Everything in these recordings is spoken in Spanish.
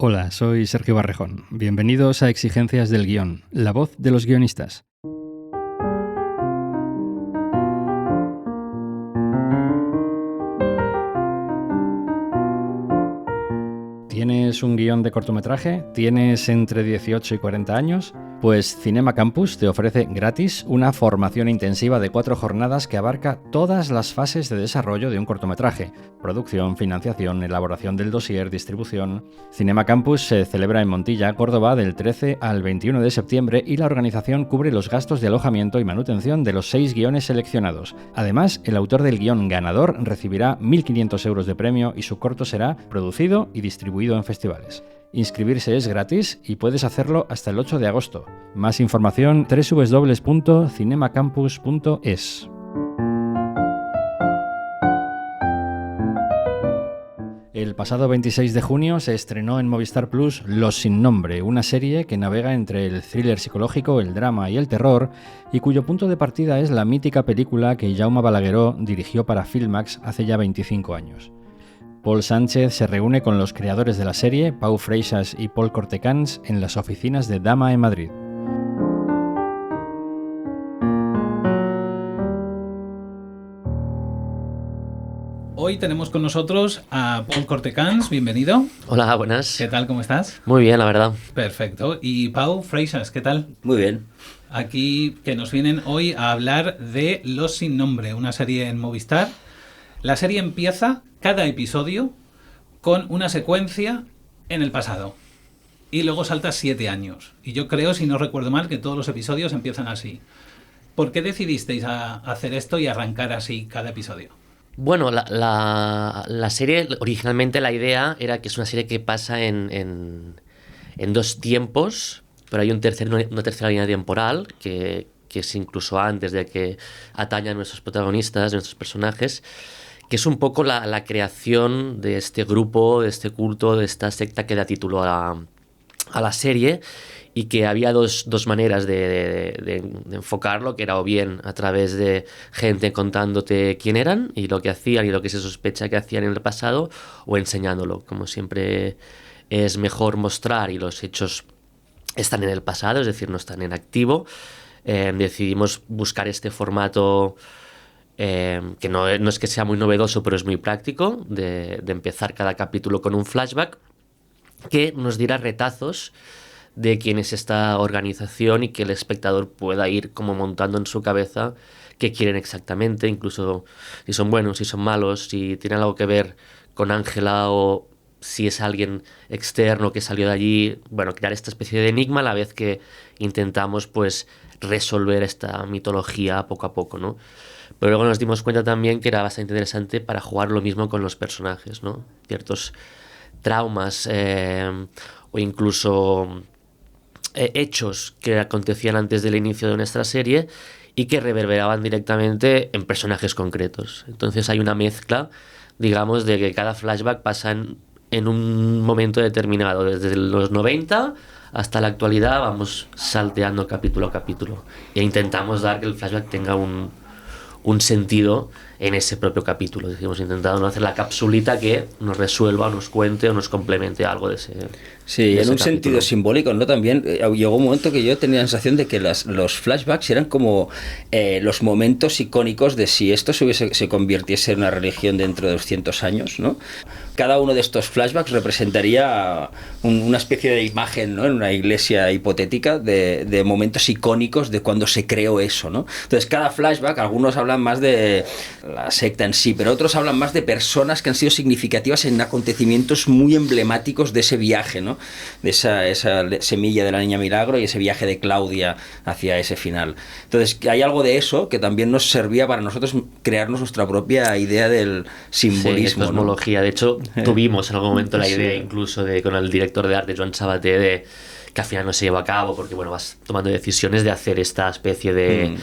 Hola, soy Sergio Barrejón. Bienvenidos a Exigencias del Guión, la voz de los guionistas. ¿Tienes un guión de cortometraje? ¿Tienes entre 18 y 40 años? Pues Cinema Campus te ofrece gratis una formación intensiva de 4 jornadas que abarca todas las fases de desarrollo de un cortometraje: producción, financiación, elaboración del dossier, distribución. Cinema Campus se celebra en Montilla, Córdoba, del 13 al 21 de septiembre y la organización cubre los gastos de alojamiento y manutención de los 6 guiones seleccionados. Además, el autor del guión ganador recibirá 1.500 euros de premio y su corto será producido y distribuido en festivales. Inscribirse es gratis y puedes hacerlo hasta el 8 de agosto. Más información www.cinemacampus.es. El pasado 26 de junio se estrenó en Movistar Plus Los Sin Nombre, una serie que navega entre el thriller psicológico, el drama y el terror, y cuyo punto de partida es la mítica película que Jaume Balagueró dirigió para Filmax hace ya 25 años. Paul Sánchez se reúne con los creadores de la serie, Pau Freixas y Paul Cortecans, en las oficinas de Dama en Madrid. Hoy tenemos con nosotros a Paul Cortecans, bienvenido. Hola, buenas. ¿Qué tal, cómo estás? Muy bien, la verdad. Perfecto. Y Pau Freixas, ¿qué tal? Muy bien. Aquí que nos vienen hoy a hablar de Los Sin Nombre, una serie en Movistar. La serie empieza cada episodio con una secuencia en el pasado y luego salta 7 años. Y yo creo, si no recuerdo mal, que todos los episodios empiezan así. ¿Por qué decidisteis a hacer esto y arrancar así cada episodio? Bueno, la serie, originalmente la idea era que es una serie que pasa en 2 tiempos, pero hay una tercera línea temporal que es incluso antes de que atañan nuestros protagonistas, nuestros personajes, que es un poco la creación de este grupo, de este culto, de esta secta que da título a la serie, y que había dos maneras de enfocarlo, que era o bien a través de gente contándote quién eran y lo que hacían y lo que se sospecha que hacían en el pasado, o enseñándolo. Como siempre es mejor mostrar y los hechos están en el pasado, es decir, no están en activo, decidimos buscar este formato que no es que sea muy novedoso, pero es muy práctico, de empezar cada capítulo con un flashback que nos diera retazos de quién es esta organización y que el espectador pueda ir como montando en su cabeza qué quieren exactamente, incluso si son buenos, si son malos, si tienen algo que ver con Ángela o si es alguien externo que salió de allí. Bueno, crear esta especie de enigma a la vez que intentamos pues resolver esta mitología poco a poco, ¿no? Pero luego nos dimos cuenta también que era bastante interesante para jugar lo mismo con los personajes, ¿no? Ciertos traumas o incluso hechos que acontecían antes del inicio de nuestra serie y que reverberaban directamente en personajes concretos. Entonces hay una mezcla, digamos, de que cada flashback pasa en un momento determinado, desde los 90 hasta la actualidad, vamos salteando capítulo a capítulo e intentamos dar que el flashback tenga un sentido en ese propio capítulo. Hemos intentado no hacer la capsulita que nos resuelva, o nos cuente o nos complemente algo de ese. Sí, de en ese un capítulo. sentido simbólico, ¿no? También llegó un momento que yo tenía la sensación de que los flashbacks eran como los momentos icónicos de si esto se convirtiese en una religión dentro de 200 años, ¿no? Cada uno de estos flashbacks representaría una especie de imagen, ¿no? En una iglesia hipotética de momentos icónicos de cuando se creó eso, ¿no? Entonces cada flashback, algunos hablan más de la secta en sí, pero otros hablan más de personas que han sido significativas en acontecimientos muy emblemáticos de ese viaje, ¿no? De esa semilla de la Niña Milagro y ese viaje de Claudia hacia ese final. Entonces hay algo de eso que también nos servía para nosotros crearnos nuestra propia idea del simbolismo, sí, cosmología, ¿no? De hecho tuvimos en algún momento la idea, sí, incluso con el director de arte Joan Sabaté, que al final no se llevó a cabo porque bueno, vas tomando decisiones de hacer esta especie de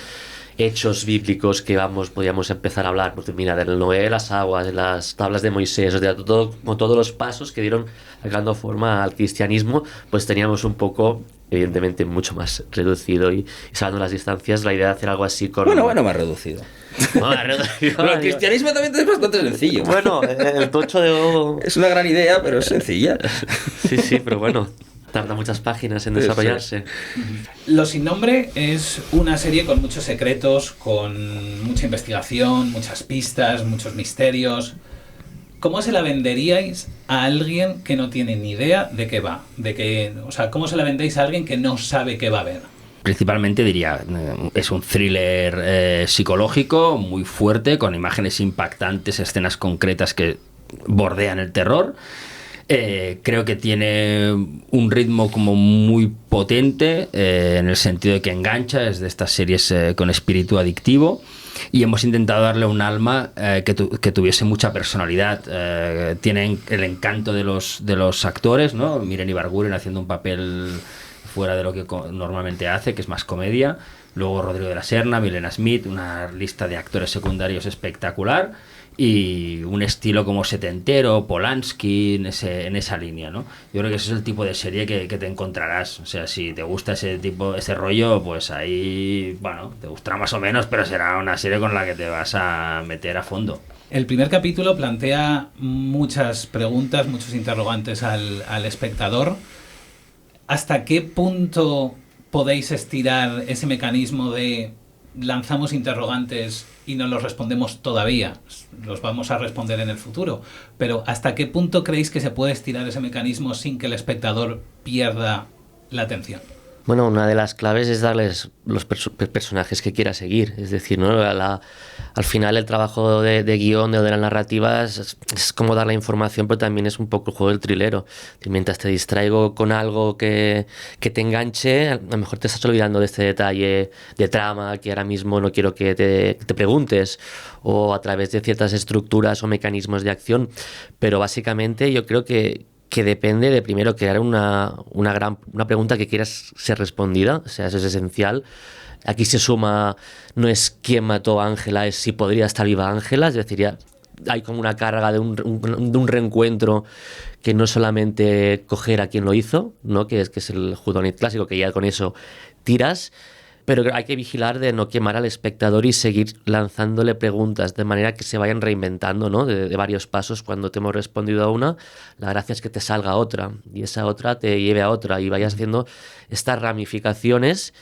hechos bíblicos que podíamos empezar a hablar, pues mira, del Noé, de las aguas, de las tablas de Moisés, o sea, con todos los pasos que dieron dando forma al cristianismo, pues teníamos un poco, evidentemente, mucho más reducido y salvando las distancias, la idea de hacer algo así con... Bueno, más reducido. Pero el cristianismo también es bastante sencillo. Bueno, el tocho de... Es una gran idea, pero es sencilla. Sí, pero bueno, tarda muchas páginas en desarrollarse. Los Sin Nombre es una serie con muchos secretos, con mucha investigación, muchas pistas, muchos misterios. ¿Cómo se la venderíais a alguien que no tiene ni idea de qué va? O sea, ¿cómo se la vendéis a alguien que no sabe qué va a ver? Principalmente diría, es un thriller psicológico muy fuerte, con imágenes impactantes, escenas concretas que bordean el terror. Creo que tiene un ritmo como muy potente, en el sentido de que engancha, es de estas series con espíritu adictivo. Y hemos intentado darle un alma que tuviese mucha personalidad. Tienen el encanto de los actores, ¿no? Miren Ibarguren haciendo un papel fuera de lo que normalmente hace, que es más comedia. Luego Rodrigo de la Serna, Milena Smith, una lista de actores secundarios espectacular. Y un estilo como setentero, Polanski, en esa línea, ¿no? Yo creo que ese es el tipo de serie que te encontrarás. O sea, si te gusta ese rollo, pues ahí, bueno, te gustará más o menos, pero será una serie con la que te vas a meter a fondo. El primer capítulo plantea muchas preguntas, muchos interrogantes al espectador. ¿Hasta qué punto podéis estirar ese mecanismo de lanzamos interrogantes y no los respondemos todavía, los vamos a responder en el futuro? Pero ¿hasta qué punto creéis que se puede estirar ese mecanismo sin que el espectador pierda la atención? Bueno, una de las claves es darles los personajes que quiera seguir. Es decir, ¿no? Al final el trabajo de guión, de la narrativa, es como dar la información, pero también es un poco el juego del trilero. Y mientras te distraigo con algo que te enganche, a lo mejor te estás olvidando de este detalle de trama que ahora mismo no quiero que te preguntes, o a través de ciertas estructuras o mecanismos de acción. Pero básicamente yo creo que depende de primero crear una pregunta que quieras ser respondida, o sea, eso es esencial. Aquí se suma, no es quién mató a Ángela, es si podría estar viva Ángela, es decir, ya hay como una carga de un reencuentro que no es solamente coger a quien lo hizo, ¿no? que es el whodunit clásico, que ya con eso tiras. Pero hay que vigilar de no quemar al espectador y seguir lanzándole preguntas de manera que se vayan reinventando, ¿no? De varios pasos. Cuando te hemos respondido a una, la gracia es que te salga otra y esa otra te lleve a otra y vayas haciendo estas ramificaciones,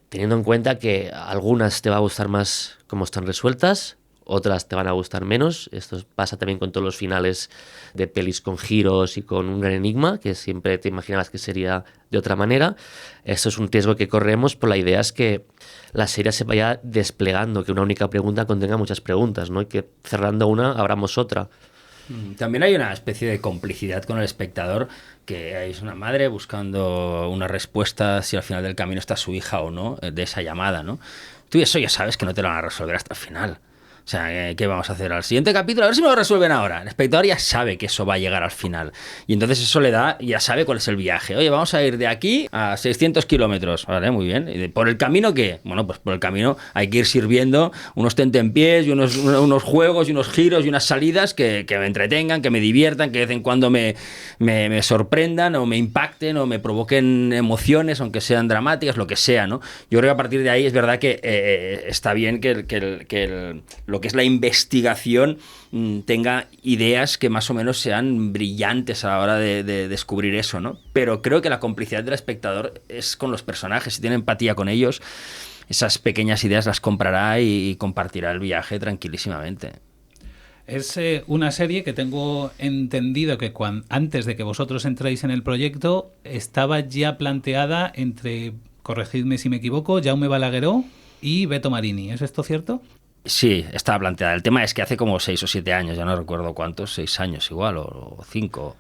teniendo en cuenta que algunas te va a gustar más cómo están resueltas, otras te van a gustar menos. Esto pasa también con todos los finales de pelis con giros y con un gran enigma, que siempre te imaginabas que sería de otra manera. Esto es un riesgo que corremos, por la idea es que la serie se vaya desplegando, que una única pregunta contenga muchas preguntas, ¿no? Y que cerrando una abramos otra. También hay una especie de complicidad con el espectador, que es una madre buscando una respuesta si al final del camino está su hija o no, de esa llamada, ¿no? Tú eso ya sabes que no te lo van a resolver hasta el final. O sea, ¿qué vamos a hacer al siguiente capítulo? A ver si me lo resuelven ahora. El espectador ya sabe que eso va a llegar al final. Y entonces eso le da, ya sabe cuál es el viaje. Oye, vamos a ir de aquí a 600 kilómetros. Vale, muy bien. ¿Y por el camino qué? Bueno, pues por el camino hay que ir sirviendo unos tentempiés y unos juegos y unos giros y unas salidas que me entretengan, que me diviertan, que de vez en cuando me sorprendan o me impacten o me provoquen emociones, aunque sean dramáticas, lo que sea, ¿no? Yo creo que a partir de ahí es verdad que está bien que lo que es la investigación tenga ideas que más o menos sean brillantes a la hora de descubrir eso, ¿no? Pero creo que la complicidad del espectador es con los personajes. Si tiene empatía con ellos, esas pequeñas ideas las comprará y compartirá el viaje tranquilísimamente. Es una serie que tengo entendido que antes de que vosotros entréis en el proyecto estaba ya planteada entre, corregidme si me equivoco, Jaume Balagueró y Beto Marini. ¿Es esto cierto? Sí, estaba planteada. El tema es que hace como 6 o 7 años, ya no recuerdo cuántos, 6 años igual, o 5.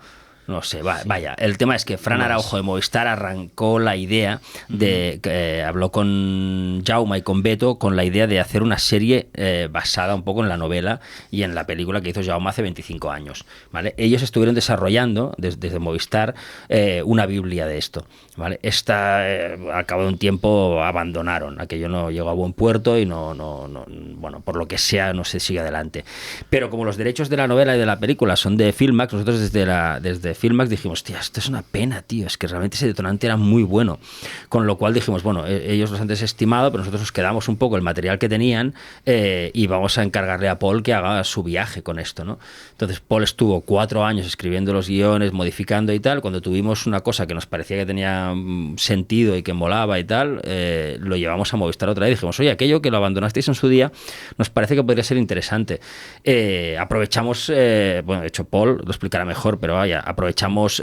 No sé, vaya. El tema es que Fran Araujo de Movistar arrancó la idea de... habló con Jaume y con Beto con la idea de hacer una serie basada un poco en la novela y en la película que hizo Jaume hace 25 años, ¿vale? Ellos estuvieron desarrollando desde Movistar una biblia de esto, ¿vale? Al cabo de un tiempo abandonaron. Aquello no llegó a buen puerto y bueno, por lo que sea, no se sigue adelante. Pero como los derechos de la novela y de la película son de Filmax, nosotros desde Filmax dijimos, tía, esto es una pena, tío, es que realmente ese detonante era muy bueno. Con lo cual dijimos, bueno, ellos los han desestimado, pero nosotros nos quedamos un poco el material que tenían y vamos a encargarle a Paul que haga su viaje con esto, ¿no? Entonces Paul estuvo 4 años escribiendo los guiones, modificando y tal. Cuando tuvimos una cosa que nos parecía que tenía sentido y que molaba y tal, lo llevamos a Movistar otra vez y dijimos, oye, aquello que lo abandonasteis en su día nos parece que podría ser interesante. Aprovechamos, bueno, de hecho Paul lo explicará mejor, pero vaya, aprovechamos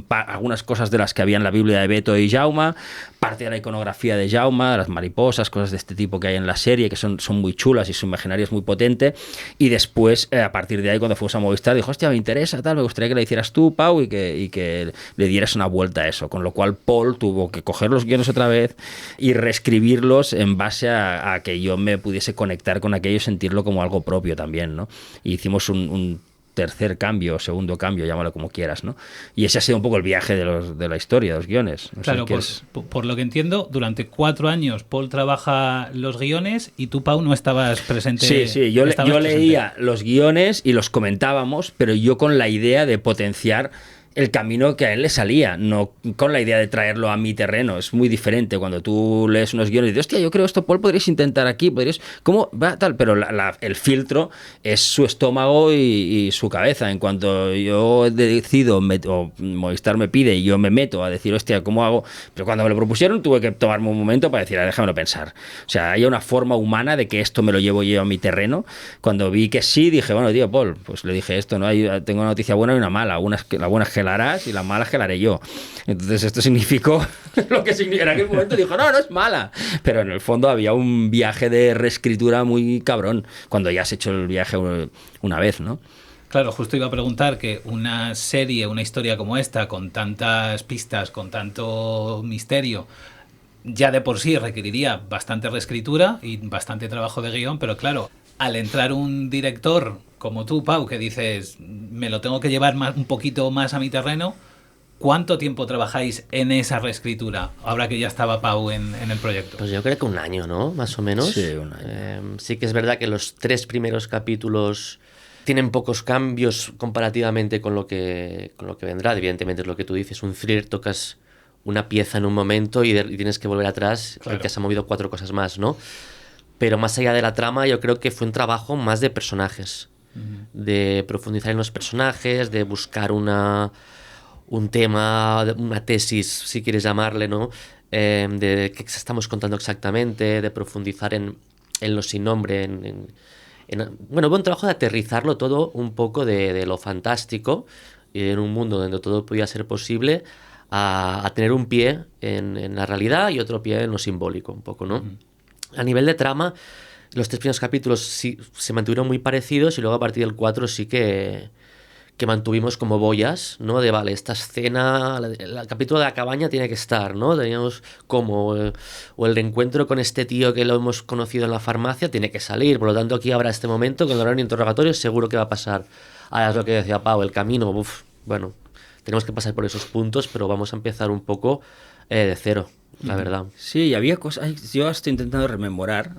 algunas cosas de las que había en la Biblia de Beto y Jaume, parte de la iconografía de Jaume, las mariposas, cosas de este tipo que hay en la serie, que son muy chulas y su imaginario es muy potente, y después, a partir de ahí, cuando fuimos a Movistar, dijo, hostia, me interesa, tal, me gustaría que la hicieras tú, Pau, y que le dieras una vuelta a eso, con lo cual Paul tuvo que coger los guiones otra vez y reescribirlos en base a que yo me pudiese conectar con aquello y sentirlo como algo propio también, ¿no? Y hicimos un tercer cambio, segundo cambio, llámalo como quieras, ¿no? Y ese ha sido un poco el viaje de la historia, de los guiones. No claro, sé por lo que entiendo, durante 4 años Paul trabaja los guiones y tú, Pau, no estabas presente. Sí, yo leía los guiones y los comentábamos, pero yo con la idea de potenciar el camino que a él le salía, no con la idea de traerlo a mi terreno. Es muy diferente cuando tú lees unos guiones y dices, hostia, yo creo esto, Paul, podrías intentar aquí, ¿cómo va tal? Pero el filtro es su estómago y su cabeza. En cuanto yo decido, o Movistar me pide y yo me meto a decir, hostia, ¿cómo hago? Pero cuando me lo propusieron tuve que tomarme un momento para decir, déjamelo pensar. O sea, hay una forma humana de que esto me lo llevo yo a mi terreno. Cuando vi que sí, dije, bueno, tío, Paul, pues le dije esto, ¿no? Tengo una noticia buena y una mala. La buena es que la harás y la mala es que la haré yo. Entonces esto significó lo que significa. En aquel momento dijo, no es mala. Pero en el fondo había un viaje de reescritura muy cabrón cuando ya has hecho el viaje una vez, ¿no? Claro, justo iba a preguntar que una serie, una historia como esta, con tantas pistas, con tanto misterio, ya de por sí requeriría bastante reescritura y bastante trabajo de guión, pero claro, al entrar un director como tú, Pau, que dices, me lo tengo que llevar un poquito más a mi terreno, ¿cuánto tiempo trabajáis en esa reescritura, ahora que ya estaba Pau en el proyecto? Pues yo creo que un año, ¿no? Más o menos. Sí, un año. Sí que es verdad que los 3 primeros capítulos tienen pocos cambios comparativamente con lo que vendrá. Evidentemente es lo que tú dices, un thriller, tocas una pieza en un momento y tienes que volver atrás, claro, porque se han movido 4 cosas más, ¿no? Pero más allá de la trama, yo creo que fue un trabajo más de personajes, de profundizar en los personajes, de buscar un tema, una tesis, si quieres llamarle, ¿no? De qué estamos contando exactamente, de profundizar en lo sin nombre, bueno, hubo un trabajo de aterrizarlo todo un poco de lo fantástico, en un mundo donde todo podía ser posible, a tener un pie en la realidad y otro pie en lo simbólico, un poco, ¿no? A nivel de trama, los 3 primeros capítulos sí se mantuvieron muy parecidos y luego a partir del 4 sí que mantuvimos como boyas, ¿no? De vale, esta escena, el capítulo de la cabaña tiene que estar, ¿no? Teníamos como, o el reencuentro con este tío que lo hemos conocido en la farmacia tiene que salir, por lo tanto aquí habrá este momento, cuando habrá un interrogatorio seguro que va a pasar. Ahora es lo que decía Pau, el camino, bueno, tenemos que pasar por esos puntos, pero vamos a empezar un poco de cero. La verdad. Sí, había cosas. Yo estoy intentando rememorar,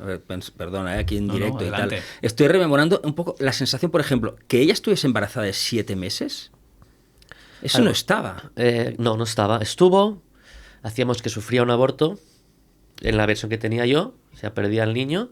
perdona, aquí en directo y tal. Adelante. Estoy rememorando un poco la sensación, por ejemplo, que ella estuviese embarazada de 7 meses. Eso no estaba. No estaba. Estuvo, hacíamos que sufría un aborto en la versión que tenía yo, o sea, perdía al niño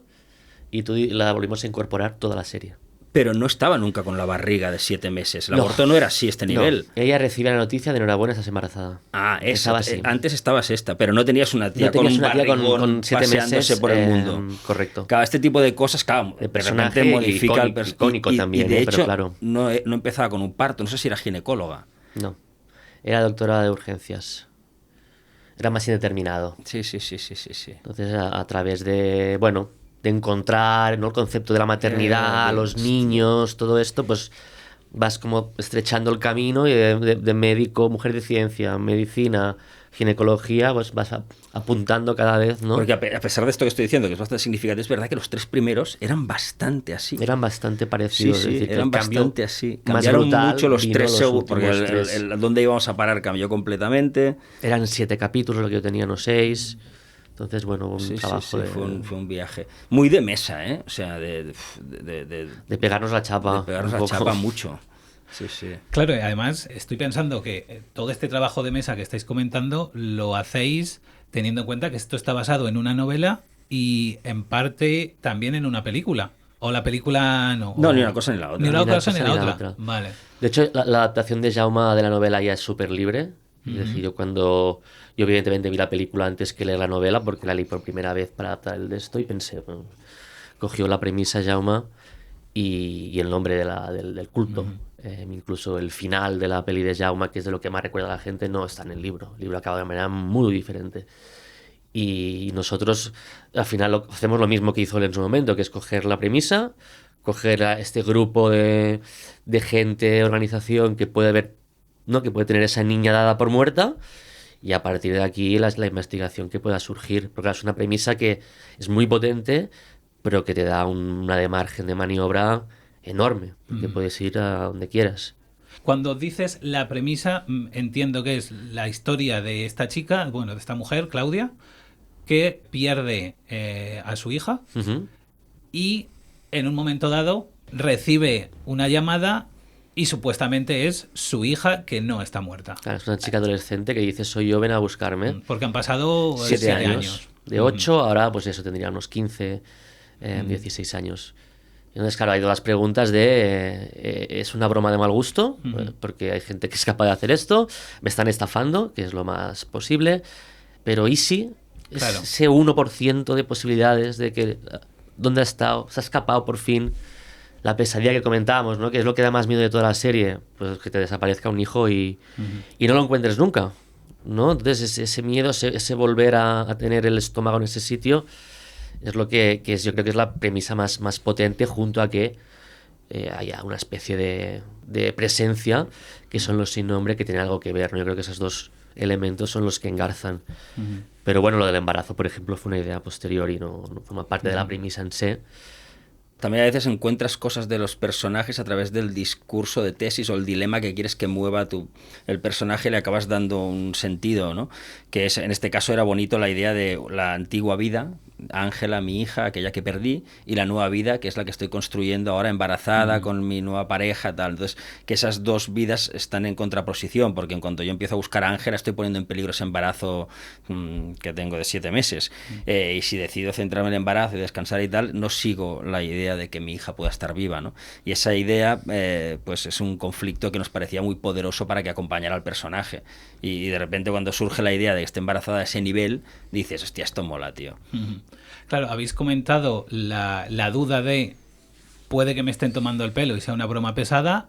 y la volvimos a incorporar toda la serie. Pero no estaba nunca con la barriga de 7 meses. El aborto no era así, este nivel. No. Ella recibía la noticia de enhorabuena, estás embarazada. Antes estabas esta, pero no tenías una tía con un barrigón con 7 paseándose meses, por el mundo. Correcto. Cada este tipo de cosas, claro, de personaje repente modifica icónico también, de hecho, pero claro. no empezaba con un parto, no sé si era ginecóloga. No, era doctora de urgencias. Era más indeterminado. Sí. Entonces, a través de, de encontrar, ¿no?, el concepto de la maternidad, los niños, todo esto, pues vas como estrechando el camino y de médico, mujer de ciencia, medicina, ginecología, pues vas apuntando cada vez, ¿no? Porque a pesar de esto que estoy diciendo, que es bastante significativo, es verdad que los 3 primeros eran bastante así. Eran bastante parecidos. Sí, sí, es decir, eran el cambio bastante así. más Cambiaron brutal mucho los vino 3 segundos, últimos porque tres. dónde íbamos a parar cambió completamente. Eran 7 capítulos, lo que yo tenía, no 6. Entonces, bueno, un Sí, trabajo sí, fue un viaje. Muy de mesa, ¿eh? O sea, de pegarnos la chapa. de pegarnos un la poco. chapa mucho. Sí, sí. Claro, y además estoy pensando que todo este trabajo de mesa que estáis comentando lo hacéis teniendo en cuenta que esto está basado en una novela y en parte también en una película. O la película no. No, o- ni una cosa ni la otra. Ni una Ni una cosa ni la cosa ni la otra. otra. Vale. De hecho, la adaptación de Jaume de la novela ya es súper libre. Es decir, yo evidentemente vi la película antes que leer la novela, porque la leí por primera vez para adaptar el de esto y pensé, bueno, cogió la premisa Jaume y el nombre del culto. Incluso el final de la peli de Jaume, que es de lo que más recuerda a la gente, no está en el libro. El libro acaba de manera muy diferente. Y nosotros al final hacemos lo mismo que hizo él en su momento, que es coger la premisa, coger a este grupo de gente, organización que puede ver, ¿no? Que puede tener esa niña dada por muerta, y a partir de aquí la investigación que pueda surgir. Porque es una premisa que es muy potente, pero que te da una de margen de maniobra enorme, porque puedes ir a donde quieras. Cuando dices la premisa, entiendo que es la historia de esta chica, bueno, de esta mujer, Claudia, que pierde a su hija Ujú. y en un momento dado recibe una llamada y supuestamente es su hija que no está muerta. Claro, es una chica adolescente que dice, soy yo, ven a buscarme. Porque han pasado 7 7 años. años. De 8, ahora pues eso, tendría unos 15, 16 años. Y entonces, claro, hay todas las preguntas de, ¿es una broma de mal gusto? Porque hay gente que es capaz de hacer esto, me están estafando, que es lo más posible, pero ¿y si? Claro. Ese 1% de posibilidades de que, ¿dónde ha estado? Se ha escapado por fin. La pesadilla que comentábamos, ¿no? Que es lo que da más miedo de toda la serie, pues que te desaparezca un hijo y no lo encuentres nunca, ¿no? Entonces ese miedo, ese volver a tener el estómago en ese sitio es lo que es, yo creo que es la premisa más potente, junto a que haya una especie de presencia que son los sin nombre, que tienen algo que ver, ¿no? Yo creo que esos dos elementos son los que engarzan. Pero bueno, lo del embarazo, por ejemplo, fue una idea posterior y no forma parte de la premisa en sí. También a veces encuentras cosas de los personajes a través del discurso de tesis o el dilema que quieres que mueva el personaje, le acabas dando un sentido, ¿no? Que es, en este caso era bonito la idea de la antigua vida, Ángela, mi hija, aquella que perdí, y la nueva vida, que es la que estoy construyendo ahora embarazada con mi nueva pareja, tal. Entonces, que esas dos vidas están en contraposición, porque en cuanto yo empiezo a buscar a Ángela, estoy poniendo en peligro ese embarazo que tengo de 7 meses. Y si decido centrarme en el embarazo y descansar y tal, no sigo la idea de que mi hija pueda estar viva, ¿no? Y esa idea, pues es un conflicto que nos parecía muy poderoso para que acompañara al personaje. Y de repente cuando surge la idea de que esté embarazada a ese nivel, dices, hostia, esto mola, tío. Claro, habéis comentado la duda de puede que me estén tomando el pelo y sea una broma pesada,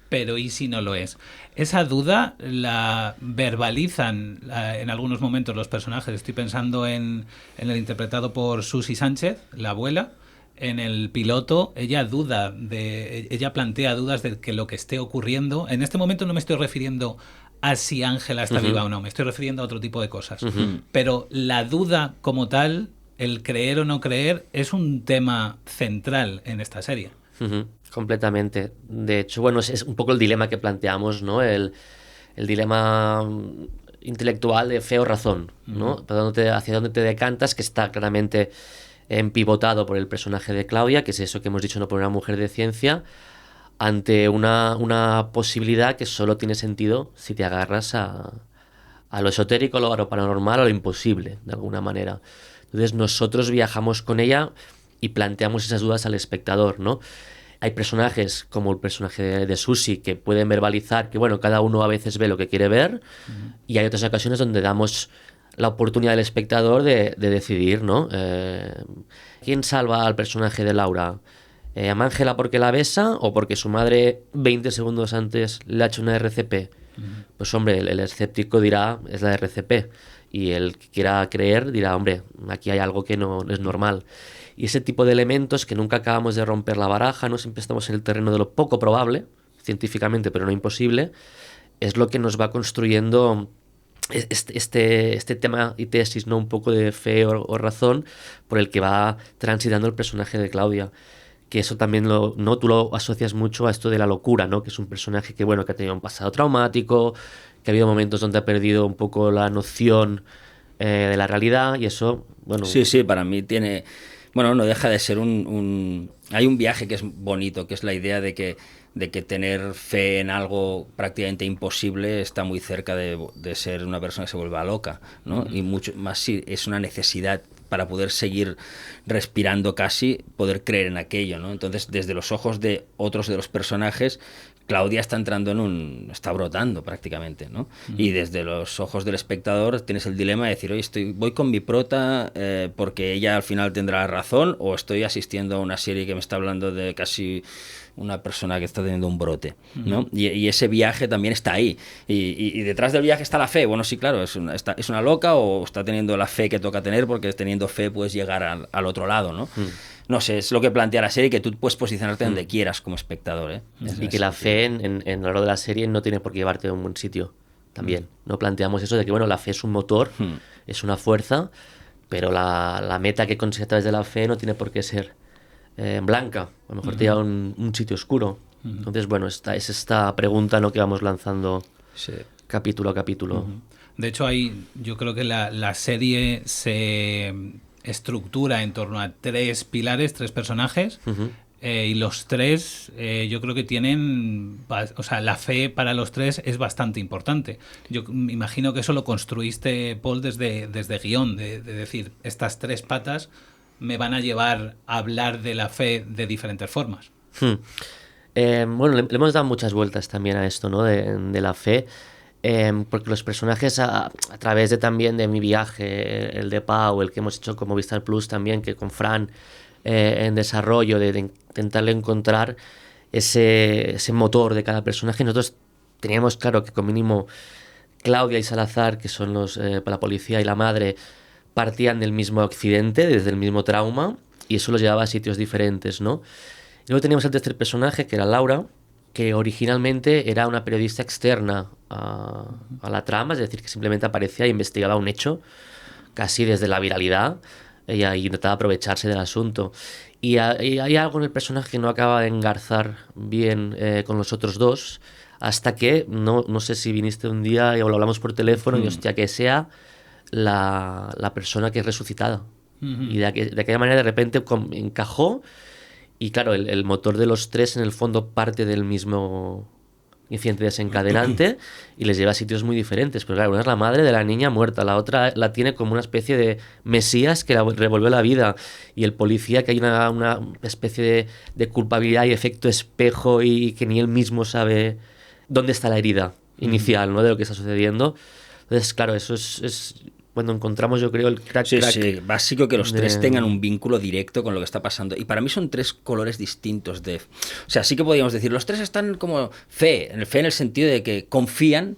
pero ¿y si no lo es? Esa duda la verbalizan en algunos momentos los personajes. Estoy pensando en el interpretado por Susi Sánchez, la abuela. En el piloto, ella plantea dudas de que lo que esté ocurriendo. En este momento no me estoy refiriendo a si Ángela está viva o no, me estoy refiriendo a otro tipo de cosas. Pero la duda como tal, el creer o no creer, es un tema central en esta serie. Completamente. De hecho, bueno, es un poco el dilema que planteamos, ¿no? El dilema intelectual de fe o razón, ¿no? Hacia dónde te decantas, que está claramente empivotado por el personaje de Claudia, que es eso que hemos dicho, no, por una mujer de ciencia, ante una posibilidad que solo tiene sentido si te agarras a lo esotérico, a lo paranormal, a lo imposible, de alguna manera. Entonces nosotros viajamos con ella y planteamos esas dudas al espectador, ¿no? Hay personajes como el personaje de Susi que pueden verbalizar que, bueno, cada uno a veces ve lo que quiere ver, y hay otras ocasiones donde damos la oportunidad del espectador de decidir, ¿no? ¿Quién salva al personaje de Laura? ¿A Ángela porque la besa o porque su madre 20 segundos antes le ha hecho una RCP? Pues hombre, el escéptico dirá, es la RCP. Y el que quiera creer dirá, hombre, aquí hay algo que no es normal. Y ese tipo de elementos que nunca acabamos de romper la baraja, no siempre estamos en el terreno de lo poco probable. Es científicamente, pero no imposible, es lo que nos va construyendo este tema y tesis, ¿no? Un poco de fe o razón por el que va transitando el personaje de Claudia. Que eso también tú lo asocias mucho a esto de la locura, ¿no? Que es un personaje que, bueno, que ha tenido un pasado traumático, que ha habido momentos donde ha perdido un poco la noción de la realidad, y eso, bueno... Sí, para mí tiene... Bueno, no deja de ser Hay un viaje que es bonito, que es la idea de que tener fe en algo prácticamente imposible está muy cerca de ser una persona que se vuelva loca, ¿no? Y mucho más si es una necesidad para poder seguir respirando casi, poder creer en aquello, ¿no? Entonces, desde los ojos de otros de los personajes, Claudia está entrando está brotando prácticamente, ¿no? Y desde los ojos del espectador tienes el dilema de decir, oye, voy con mi prota porque ella al final tendrá la razón, o estoy asistiendo a una serie que me está hablando de casi una persona que está teniendo un brote, ¿no? Y ese viaje también está ahí. Y detrás del viaje está la fe. Bueno, sí, claro, es una loca, o está teniendo la fe que toca tener, porque teniendo fe puedes llegar al otro lado, ¿no? No sé, es lo que plantea la serie, que tú puedes posicionarte donde quieras como espectador, ¿eh? Y que la fe en lo largo de la serie no tiene por qué llevarte a un buen sitio también. No planteamos eso de que, bueno, la fe es un motor, es una fuerza, pero la meta que consigues a través de la fe no tiene por qué ser blanca. A lo mejor te lleva a un sitio oscuro. Entonces, bueno, es esta pregunta, ¿no?, que vamos lanzando capítulo a capítulo. De hecho, yo creo que la serie se estructura en torno a 3 pilares, 3 personajes, y los 3 yo creo que tienen, o sea, la fe para los 3 es bastante importante. Yo me imagino que eso lo construiste, Paul, desde guión, de decir, estas 3 patas me van a llevar a hablar de la fe de diferentes formas. Bueno, le hemos dado muchas vueltas también a esto, ¿no?, de la fe. Porque los personajes a través también de mi viaje, el de Pau, el que hemos hecho con Movistar Plus también, que con Fran en desarrollo, de intentarle encontrar ese motor de cada personaje, nosotros teníamos claro que con mínimo Claudia y Salazar, que son la policía y la madre, partían del mismo accidente, desde el mismo trauma, y eso los llevaba a sitios diferentes, ¿no? Y luego teníamos el tercer personaje, que era Laura, que originalmente era una periodista externa a la trama, es decir, que simplemente aparecía e investigaba un hecho, casi desde la viralidad, y intentaba aprovecharse del asunto. Y hay algo en el personaje que no acaba de engarzar bien con los otros dos, hasta que, no sé si viniste un día y lo hablamos por teléfono, y hostia, que sea la persona que es resucitada. Y de aquella manera de repente encajó. Y claro, el motor de los 3 en el fondo parte del mismo incidente desencadenante y les lleva a sitios muy diferentes. Pero claro, una es la madre de la niña muerta, la otra la tiene como una especie de mesías que la revolvió la vida, y el policía, que hay una especie de culpabilidad y efecto espejo, y que ni él mismo sabe dónde está la herida inicial, ¿no?, de lo que está sucediendo. Entonces, claro, eso es cuando encontramos, yo creo, el crack. Sí, básico que los 3 tengan un vínculo directo con lo que está pasando. Y para mí son 3 colores distintos de... O sea, sí que podríamos decir, los 3 están como fe en el sentido de que confían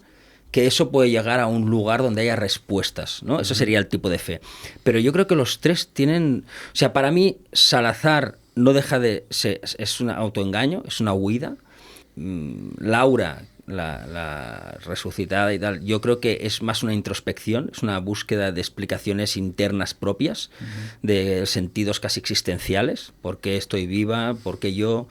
que eso puede llegar a un lugar donde haya respuestas, ¿no? Eso sería el tipo de fe. Pero yo creo que los 3 tienen... O sea, para mí, Salazar no deja de ser... Es un autoengaño, es una huida. Laura, la resucitada y tal, yo creo que es más una introspección, es una búsqueda de explicaciones internas propias, de sentidos casi existenciales. ¿Por qué estoy viva? ¿Por qué yo?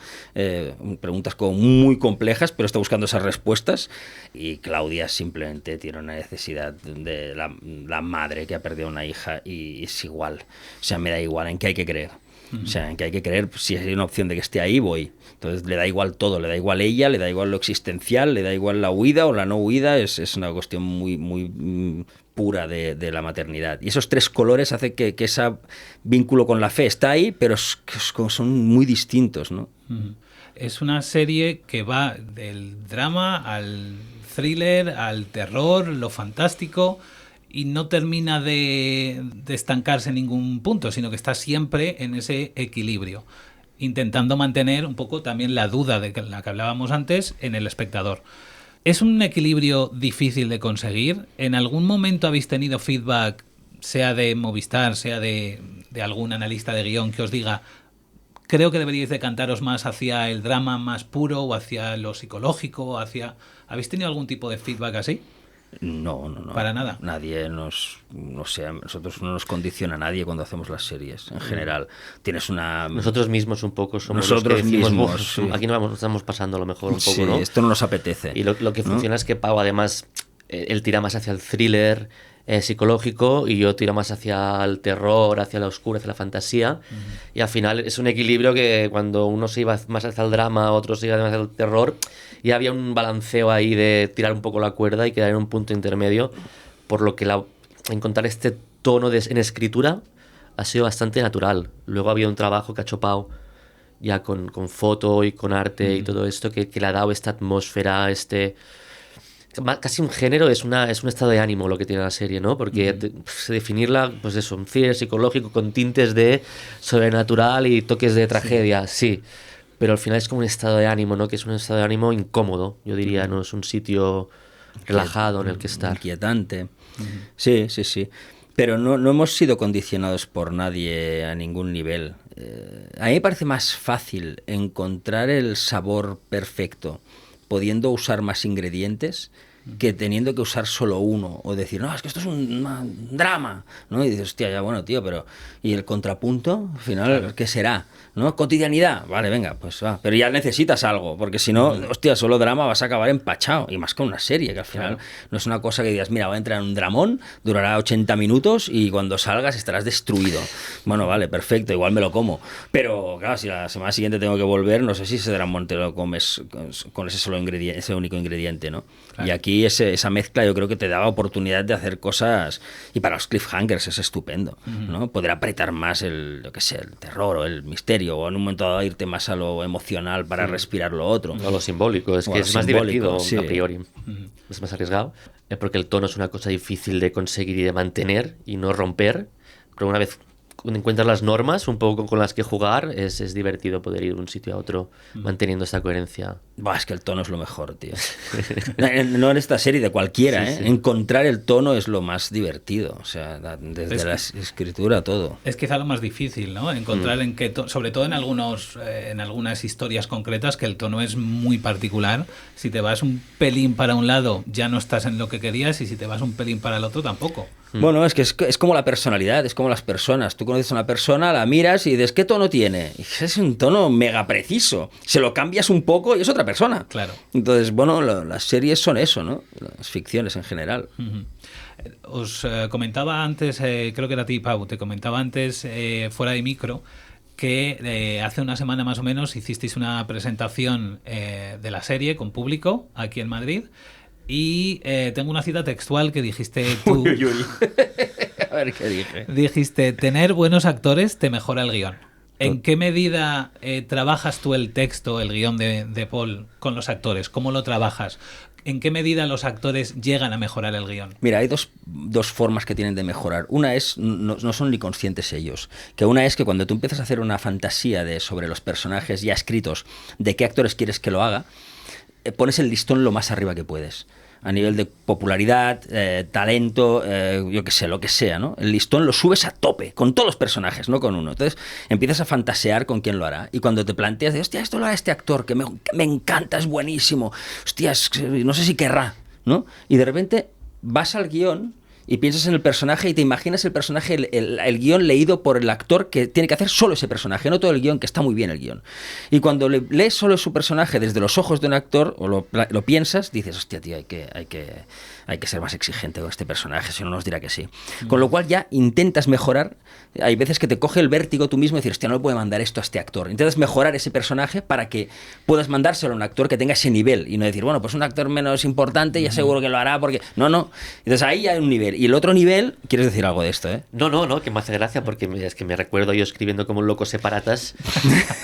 Preguntas como muy complejas, pero está buscando esas respuestas. Y Claudia simplemente tiene una necesidad de la madre que ha perdido una hija, y es igual. O sea, me da igual en qué hay que creer. O sea, en que hay que creer, si hay una opción de que esté ahí, voy. Entonces le da igual todo, le da igual ella, le da igual lo existencial, le da igual la huida o la no huida, es una cuestión muy, muy pura de la maternidad. Y esos 3 colores hacen que ese vínculo con la fe está ahí, pero son muy distintos, ¿no? Es una serie que va del drama al thriller, al terror, lo fantástico, y no termina de estancarse en ningún punto, sino que está siempre en ese equilibrio, intentando mantener un poco también la duda de la que hablábamos antes en el espectador. ¿Es un equilibrio difícil de conseguir? ¿En algún momento habéis tenido feedback, sea de Movistar, sea de algún analista de guión, que os diga, creo que deberíais decantaros más hacia el drama más puro o hacia lo psicológico, ¿habéis tenido algún tipo de feedback así? No. Para nada. Nadie nosotros no nos condiciona a nadie cuando hacemos las series, en general. Tienes una... Nosotros mismos un poco somos Nosotros los que decimos, mismos, sí. Aquí nos estamos pasando a lo mejor un poco, Sí, ¿no? esto no nos apetece. Y lo que funciona es que Pau, además, él tira más hacia el thriller psicológico y yo tiro más hacia el terror, hacia la oscura, hacia la fantasía. Y al final es un equilibrio que cuando uno se iba más hacia el drama, otro se iba más hacia el terror, y había un balanceo ahí de tirar un poco la cuerda y quedar en un punto intermedio, por lo que encontrar este tono en escritura ha sido bastante natural. Luego había un trabajo que ha hecho Pau ya con foto y con arte y todo esto que le ha dado esta atmósfera, casi un género, es un estado de ánimo lo que tiene la serie, ¿no? Porque definirla, pues eso, un thriller psicológico con tintes de sobrenatural y toques de tragedia, sí. Pero al final es como un estado de ánimo, ¿no? Que es un estado de ánimo incómodo, yo diría, no es un sitio relajado en el que estar. Inquietante. Sí. Pero no hemos sido condicionados por nadie a ningún nivel. A mí me parece más fácil encontrar el sabor perfecto pudiendo usar más ingredientes que teniendo que usar solo uno, o decir, no, es que esto es un drama, ¿no? Y dices, hostia, ya bueno, tío, pero ¿y el contrapunto? Al final, claro. ¿Qué será? ¿No? Cotidianidad, vale, venga, pues va, pero ya necesitas algo, porque si no, hostia, solo drama vas a acabar empachado, y más con una serie, que al final no es una cosa que digas, mira, voy a entrar en un dramón, durará 80 minutos y cuando salgas estarás destruido. Bueno, vale, perfecto, igual me lo como, pero claro, si la semana siguiente tengo que volver, no sé si ese dramón te lo comes con ese solo ingrediente, ese único ingrediente, ¿no? Claro. Y aquí esa mezcla yo creo que te daba oportunidad de hacer cosas, y para los cliffhangers es estupendo, ¿no? Poder apretar más el terror o el misterio, o en un momento dado irte más a lo emocional para respirar lo otro. O lo simbólico, es que es más divertido a priori. Es más arriesgado, porque el tono es una cosa difícil de conseguir y de mantener y no romper, pero una vez encuentras las normas un poco con las que jugar, es divertido poder ir de un sitio a otro manteniendo esta coherencia. Bah, es que el tono es lo mejor, tío. No en esta serie, de cualquiera, ¿eh? Sí. Encontrar el tono es lo más divertido, o sea, desde la escritura todo. Es quizá lo más difícil, ¿no? Encontrar en qué sobre todo en algunas historias concretas, que el tono es muy particular. Si te vas un pelín para un lado, ya no estás en lo que querías, y si te vas un pelín para el otro, tampoco. Bueno, es que es como la personalidad, es como las personas. Tú conoces a una persona, la miras y dices, ¿qué tono tiene? Y es un tono mega preciso. Se lo cambias un poco y es otra persona. Claro. Entonces, bueno, las series son eso, ¿no? Las ficciones en general. Os comentaba antes, creo que era a ti, Pau, te comentaba antes, fuera de micro, que hace una semana más o menos hicisteis una presentación de la serie con público aquí en Madrid. Y tengo una cita textual que dijiste tú. A ver qué dije. Dijiste, tener buenos actores te mejora el guión. ¿En qué medida trabajas tú el texto, el guión de Paul con los actores? ¿Cómo lo trabajas? ¿En qué medida los actores llegan a mejorar el guión? Mira, hay dos formas que tienen de mejorar. Una es, no son ni conscientes ellos, que una es que cuando tú empiezas a hacer una fantasía sobre los personajes ya escritos, de qué actores quieres que lo haga, pones el listón lo más arriba que puedes. A nivel de popularidad, talento, yo qué sé, lo que sea, ¿no? El listón lo subes a tope, con todos los personajes, no con uno. Entonces empiezas a fantasear con quién lo hará. Y cuando te planteas, hostia, esto lo hará este actor, que me encanta, es buenísimo. Hostia, no sé si querrá, ¿no? Y de repente vas al guión y piensas en el personaje y te imaginas el personaje, el guión leído por el actor que tiene que hacer solo ese personaje, no todo el guión, que está muy bien el guión. Y cuando lees solo su personaje desde los ojos de un actor, o lo piensas, dices, hostia, tío, hay que ser más exigente con este personaje, si no nos dirá que sí. Con lo cual ya intentas mejorar. Hay veces que te coge el vértigo tú mismo y decir, hostia, no le puedo mandar esto a este actor. Intentas mejorar ese personaje para que puedas mandárselo a un actor que tenga ese nivel y no decir, bueno, pues un actor menos importante ya seguro que lo hará porque... No. Entonces ahí hay un nivel. Y el otro nivel, ¿quieres decir algo de esto, eh? No, que me hace gracia porque es que me recuerdo yo escribiendo como un loco separatas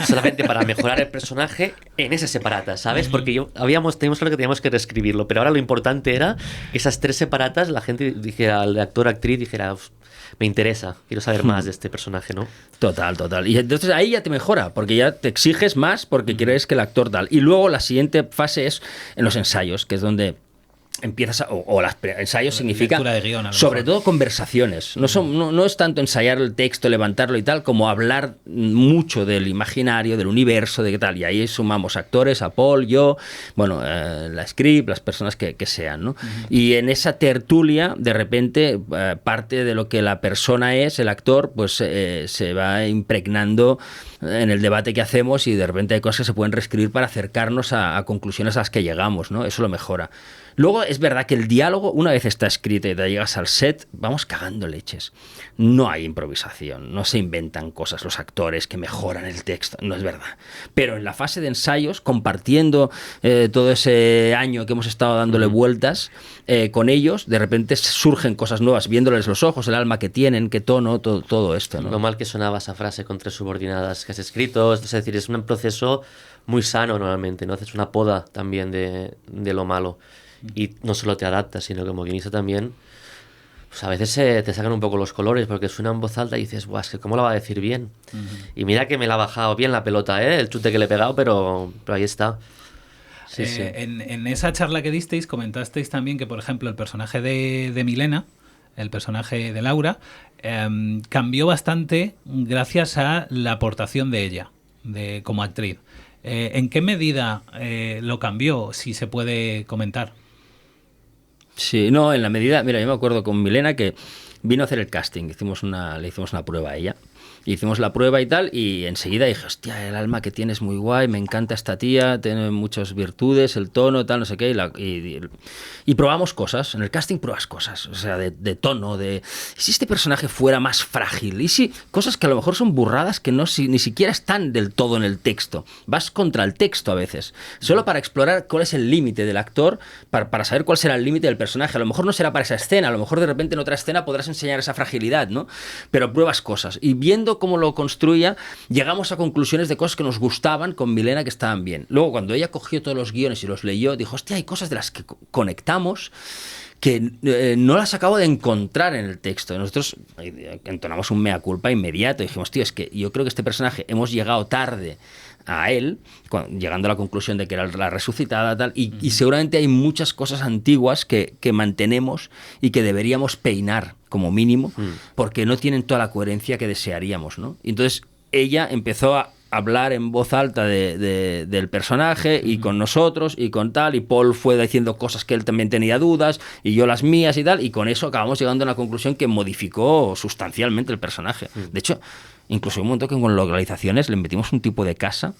solamente para mejorar el personaje en ese separatas, ¿sabes? Porque teníamos claro que teníamos que reescribirlo, pero ahora lo importante era que esas 3 separatas, la gente dijera, el actor, actriz, dijera, me interesa, quiero saber más de este personaje, ¿no? Total. Y entonces ahí ya te mejora, porque ya te exiges más porque quieres que el actor tal. Y luego la siguiente fase es en los ensayos, que es donde empiezas o las ensayos significa Lectura de guión, a lo sobre mejor. todo conversaciones. No es tanto ensayar el texto, levantarlo y tal, como hablar mucho del imaginario, del universo, de qué tal. Y ahí sumamos actores, a Paul, yo, bueno, la script, las personas que sean, ¿no? Y en esa tertulia, de repente, parte de lo que la persona es, el actor, pues se va impregnando en el debate que hacemos, y de repente hay cosas que se pueden reescribir para acercarnos a conclusiones a las que llegamos, ¿no? Eso lo mejora. Luego es verdad que el diálogo, una vez está escrito y te llegas al set, vamos cagando leches. No hay improvisación, no se inventan cosas los actores que mejoran el texto, no es verdad. Pero en la fase de ensayos, compartiendo todo ese año que hemos estado dándole vueltas con ellos, de repente surgen cosas nuevas, viéndoles los ojos, el alma que tienen, qué tono, todo esto, ¿no? Lo mal que sonaba esa frase con 3 subordinadas que has escrito, es decir, es un proceso muy sano normalmente, ¿no? Haces una poda también de lo malo. Y no solo te adaptas, sino que como guionista también, pues a veces te sacan un poco los colores, porque suena en voz alta y dices, buah, es que ¿cómo la va a decir bien? Y mira que me la ha bajado bien la pelota, el chute que le he pegado, pero ahí está. Sí. En esa charla que disteis, comentasteis también que, por ejemplo, el personaje de Milena, el personaje de Laura, cambió bastante gracias a la aportación de ella, como actriz. ¿En qué medida lo cambió, si se puede comentar? Sí, no, en la medida... Mira, yo me acuerdo con Milena que vino a hacer el casting, le hicimos una prueba a ella. Hicimos la prueba y tal, y enseguida dije, hostia, el alma que tiene es muy guay, me encanta esta tía, tiene muchas virtudes, el tono, tal, no sé qué, y probamos cosas, en el casting pruebas cosas, o sea, de tono, ¿y si este personaje fuera más frágil? ¿Y si cosas que a lo mejor son burradas que ni siquiera están del todo en el texto? Vas contra el texto a veces, solo para explorar cuál es el límite del actor, para saber cuál será el límite del personaje. A lo mejor no será para esa escena, a lo mejor de repente en otra escena podrás enseñar esa fragilidad, ¿no? Pero pruebas cosas, y viendo cómo lo construía, llegamos a conclusiones de cosas que nos gustaban con Milena, que estaban bien. Luego, cuando ella cogió todos los guiones y los leyó, dijo, hostia, hay cosas de las que conectamos que no las acabo de encontrar en el texto. Nosotros entonamos un mea culpa inmediato. Dijimos, tío, es que yo creo que este personaje hemos llegado tarde a él, llegando a la conclusión de que era la resucitada, tal, y seguramente hay muchas cosas antiguas que mantenemos y que deberíamos peinar como mínimo, porque no tienen toda la coherencia que desearíamos, ¿no? Y entonces ella empezó a hablar en voz alta del personaje, y con nosotros y con tal, y Paul fue diciendo cosas que él también tenía dudas y yo las mías y tal, y con eso acabamos llegando a una conclusión que modificó sustancialmente el personaje. De hecho, incluso un momento que con localizaciones le metimos un tipo de casa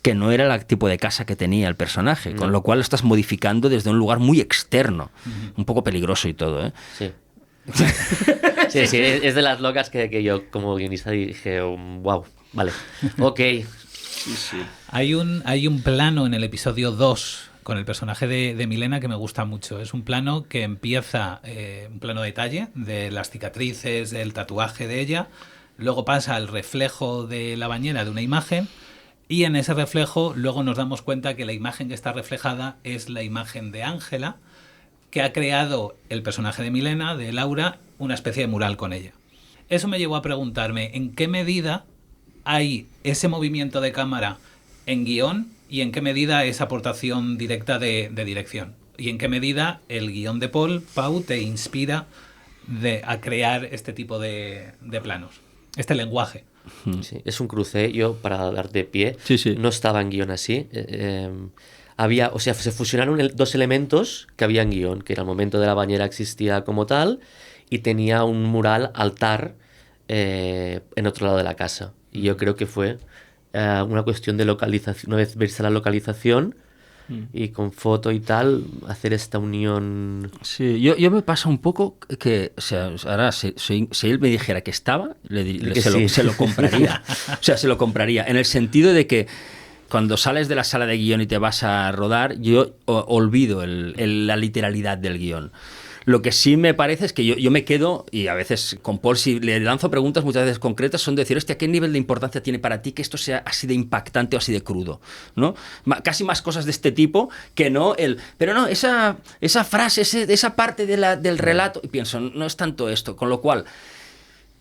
que no era el tipo de casa que tenía el personaje, con lo cual lo estás modificando desde un lugar muy externo, un poco peligroso y todo, ¿eh? Sí. Sí, es de las locas que yo como guionista dije, wow, vale, ok. Sí. Hay un plano en el episodio 2 con el personaje de Milena que me gusta mucho. Es un plano que empieza, un plano detalle de las cicatrices, del tatuaje de ella, luego pasa al reflejo de la bañera de una imagen, y en ese reflejo luego nos damos cuenta que la imagen que está reflejada es la imagen de Ángela, que ha creado el personaje de Milena, de Laura, una especie de mural con ella. Eso me llevó a preguntarme en qué medida hay ese movimiento de cámara en guión y en qué medida es aportación directa de dirección. Y en qué medida el guión de Pau te inspira a crear este tipo de planos, este lenguaje. Sí, es un cruce. Yo, para darte pie, sí. no estaba en guión así. Se fusionaron dos elementos que había en guión, que era el momento de la bañera existía como tal y tenía un mural altar en otro lado de la casa. Y yo creo que fue una cuestión de localización, una vez verse la localización y con foto y tal, hacer esta unión. Sí, yo me pasa un poco que, o sea, ahora si él me dijera que estaba, se lo compraría. O sea, se lo compraría, en el sentido de que cuando sales de la sala de guión y te vas a rodar, yo olvido la literalidad del guión. Lo que sí me parece es que yo me quedo, y a veces con Paul, si le lanzo preguntas muchas veces concretas, son de decir, hostia, ¿qué nivel de importancia tiene para ti que esto sea así de impactante o así de crudo? ¿No? Casi más cosas de este tipo que no pero no, esa frase, esa parte del relato, y pienso, no es tanto esto, con lo cual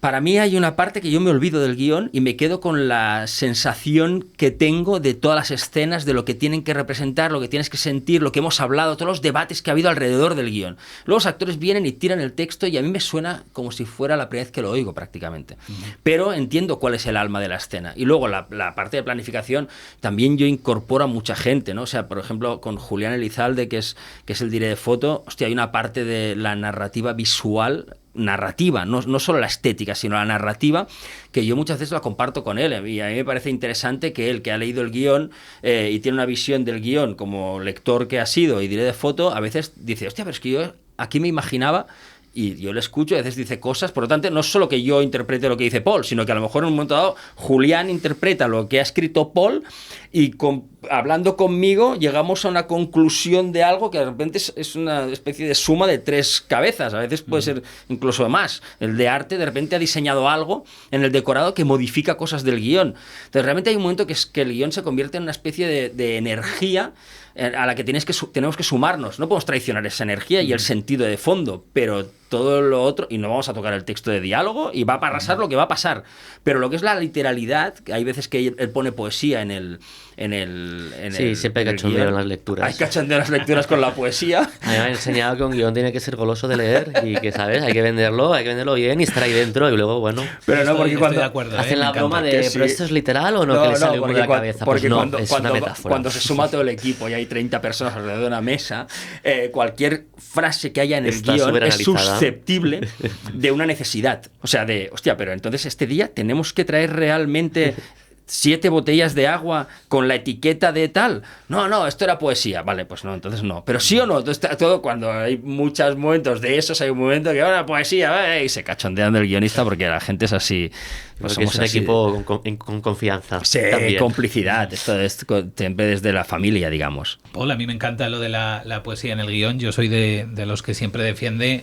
para mí hay una parte que yo me olvido del guión y me quedo con la sensación que tengo de todas las escenas, de lo que tienen que representar, lo que tienes que sentir, lo que hemos hablado, todos los debates que ha habido alrededor del guión. Luego los actores vienen y tiran el texto y a mí me suena como si fuera la primera vez que lo oigo prácticamente. Pero entiendo cuál es el alma de la escena. Y luego la parte de planificación, también yo incorporo a mucha gente, ¿no? O sea, por ejemplo, con Julián Elizalde, que es el director de foto, hostia, hay una parte de la narrativa visual, no solo la estética, sino la narrativa, que yo muchas veces la comparto con él, y a mí me parece interesante que él, que ha leído el guión y tiene una visión del guión como lector que ha sido y director de foto, a veces dice, hostia, pero es que yo aquí me imaginaba, y yo le escucho y a veces dice cosas, por lo tanto, no es solo que yo interprete lo que dice Paul, sino que a lo mejor en un momento dado Julián interpreta lo que ha escrito Paul y hablando conmigo llegamos a una conclusión de algo que de repente es una especie de suma de 3 cabezas, a veces puede ser incluso más. El de arte de repente ha diseñado algo en el decorado que modifica cosas del guión. Entonces realmente hay un momento que el guión se convierte en una especie de energía a la que tenemos que sumarnos. No podemos traicionar esa energía y el sentido de fondo, pero todo lo otro, y no vamos a tocar el texto de diálogo, y va a pasar lo que va a pasar. Pero lo que es la literalidad, hay veces que él pone poesía en el sí, siempre hay cachondeo en las lecturas. Hay cachondeo en las lecturas con la poesía. A mí me han enseñado que un guión tiene que ser goloso de leer y que, ¿sabes? Hay que venderlo bien y estar ahí dentro y luego, bueno... Pero no, porque cuando... de acuerdo, hacen la broma de, sí. ¿pero esto es literal o no? Que le sale uno de la cabeza. Porque pues no, es una metáfora. Cuando se suma todo el equipo y hay 30 personas alrededor de una mesa, cualquier frase que haya en el guión es susceptible de una necesidad. O sea, hostia, pero entonces este día tenemos que traer realmente 7 botellas de agua con la etiqueta de tal. No, esto era poesía. Vale, pues no, entonces no. Pero sí o no, todo cuando hay muchos momentos de esos, hay un momento que ahora poesía, y se cachondean del guionista porque la gente es así. Pues somos un equipo con confianza. Sí, también. Complicidad. Esto es siempre desde la familia, digamos. Paul, a mí me encanta lo de la poesía en el guión. Yo soy de los que siempre defiende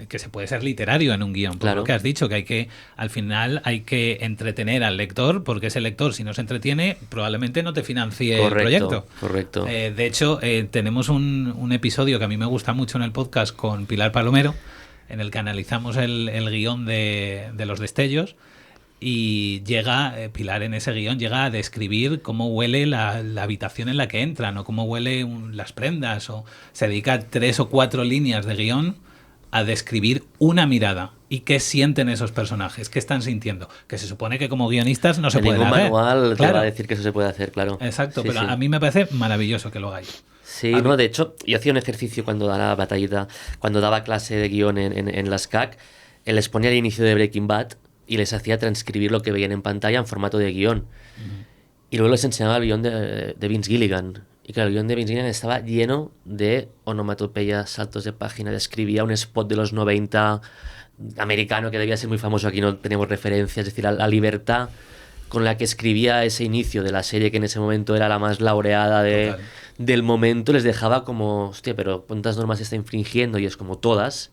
que se puede ser literario en un guión, por claro. Lo que has dicho, que al final hay que entretener al lector, porque ese lector, si no se entretiene, probablemente no te financie el proyecto. Correcto. De hecho, tenemos un episodio que a mí me gusta mucho en el podcast con Pilar Palomero, en el que analizamos el guión de Los Destellos, y Pilar en ese guión llega a describir cómo huele la habitación en la que entran, o cómo huele las prendas, o se dedica a 3 o 4 líneas de guión a describir una mirada y qué sienten esos personajes, qué están sintiendo, que se supone que como guionistas no se puede hacer. Ningún manual te va a decir que eso se puede hacer, claro. Exacto, sí, pero sí. a mí me parece maravilloso que lo hagáis. Sí, no, de hecho, yo hacía un ejercicio cuando daba batallita, cuando daba clase de guión en las CAC, les ponía el inicio de Breaking Bad y les hacía transcribir lo que veían en pantalla en formato de guión. Y luego les enseñaba el guión de Vince Gilligan. Y claro, el guión de Vince Gilligan estaba lleno de onomatopeyas, saltos de página, describía un spot de los 90 americano que debía ser muy famoso, aquí no tenemos referencias, es decir, la libertad con la que escribía ese inicio de la serie, que en ese momento era la más laureada del momento, les dejaba como, hostia, pero ¿cuántas normas está infringiendo? Y es como todas,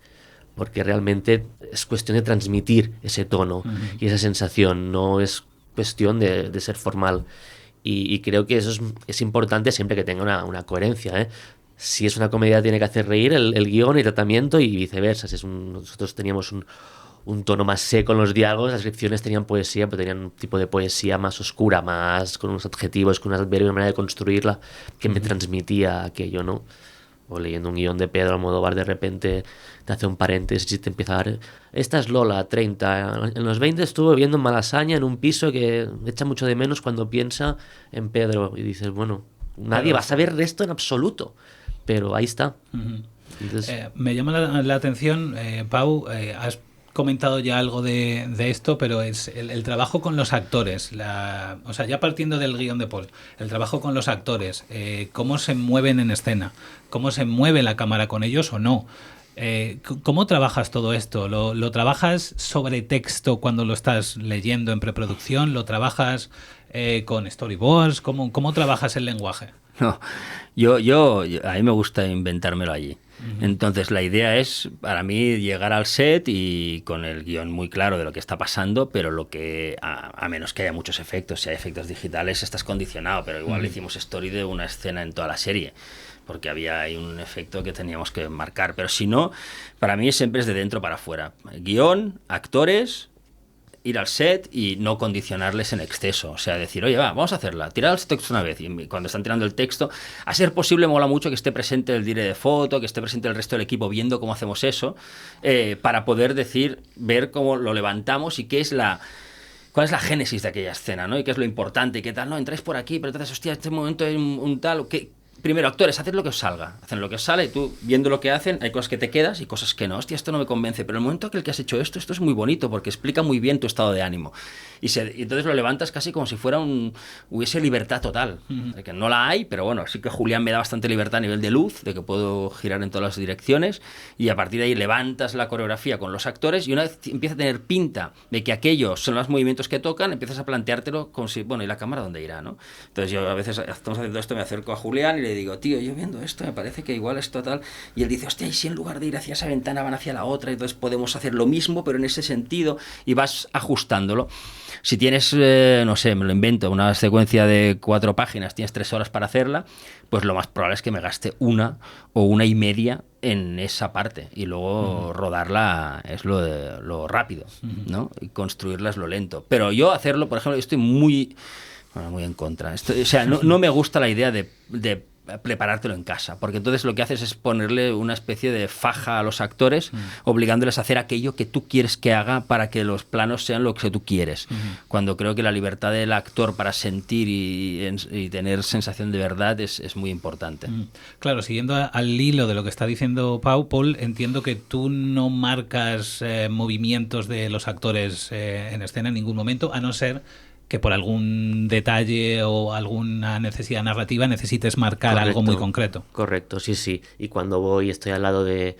porque realmente es cuestión de transmitir ese tono y esa sensación, no es cuestión de ser formal. Y creo que eso es importante siempre que tenga una coherencia, ¿eh? Si es una comedia tiene que hacer reír el guión y tratamiento y viceversa. Nosotros teníamos un tono más seco en los diálogos, las lecciones tenían poesía, pero tenían un tipo de poesía más oscura, más con unos adjetivos, con unas adverbios, una manera de construirla que me transmitía aquello, ¿no? O leyendo un guión de Pedro Almodóvar, de repente te hace un paréntesis y te empieza a dar, esta es Lola, 30, en los 20 estuvo viviendo en Malasaña, en un piso que echa mucho de menos cuando piensa en Pedro, y dices, bueno, nadie va a saber esto en absoluto, pero ahí está. Entonces, me llama la atención, Pau, has comentado ya algo de esto, pero es el trabajo con los actores, o sea, ya partiendo del guión de Paul, el trabajo con los actores, cómo se mueven en escena, cómo se mueve la cámara con ellos o no. ¿Cómo trabajas todo esto? ¿Lo trabajas sobre texto cuando lo estás leyendo en preproducción? ¿Lo trabajas con storyboards? ¿Cómo trabajas el lenguaje? No, a mí me gusta inventármelo allí. Entonces la idea es para mí llegar al set y con el guión muy claro de lo que está pasando, pero lo que a menos que haya muchos efectos, si hay efectos digitales estás condicionado, pero igual hicimos story de una escena en toda la serie. porque había ahí un efecto que teníamos que marcar. Pero si no, para mí siempre es de dentro para afuera. Guión, actores, ir al set y no condicionarles en exceso. O sea, decir, oye, vamos a hacerla, tirar el texto una vez. Y cuando están tirando el texto, a ser posible, mola mucho que esté presente el director de foto, que esté presente el resto del equipo viendo cómo hacemos eso, para poder ver cómo lo levantamos y qué es cuál es la génesis de aquella escena, ¿no? Y qué es lo importante y qué tal, no, entráis por aquí, pero entonces, hostia, este momento es un tal, primero, actores, haced lo que os salga. Hacen lo que os sale y tú, viendo lo que hacen, hay cosas que te quedas y cosas que no. Hostia, esto no me convence. Pero el momento que has hecho esto es muy bonito porque explica muy bien tu estado de ánimo. Y entonces lo levantas casi como si hubiese libertad total. De que no la hay, pero bueno, sí que Julián me da bastante libertad a nivel de luz, de que puedo girar en todas las direcciones. Y a partir de ahí levantas la coreografía con los actores y una vez empieza a tener pinta de que aquellos son los movimientos que tocan, empiezas a planteártelo como si, bueno, ¿y la cámara dónde irá, no? Entonces yo a veces, estamos haciendo esto, me acerco a Julián y le digo, tío, yo viendo esto me parece que igual es total, y él dice, hostia, y si en lugar de ir hacia esa ventana van hacia la otra, entonces podemos hacer lo mismo pero en ese sentido, y vas ajustándolo. Si tienes, no sé, me lo invento, una secuencia de 4 páginas, tienes 3 horas para hacerla, pues lo más probable es que me gaste 1 o 1.5 en esa parte, y luego rodarla es lo rápido, ¿no? Y construirla es lo lento. Pero yo hacerlo, por ejemplo, estoy muy en contra. O sea, no me gusta la idea de preparártelo en casa, porque entonces lo que haces es ponerle una especie de faja a los actores, obligándoles a hacer aquello que tú quieres que haga para que los planos sean lo que tú quieres, cuando creo que la libertad del actor para sentir y tener sensación de verdad es muy importante. Claro, siguiendo al hilo de lo que está diciendo Paul, entiendo que tú no marcas movimientos de los actores en escena en ningún momento, a no ser que por algún detalle o alguna necesidad narrativa necesites marcar algo muy concreto. Correcto, sí. Y cuando estoy al lado en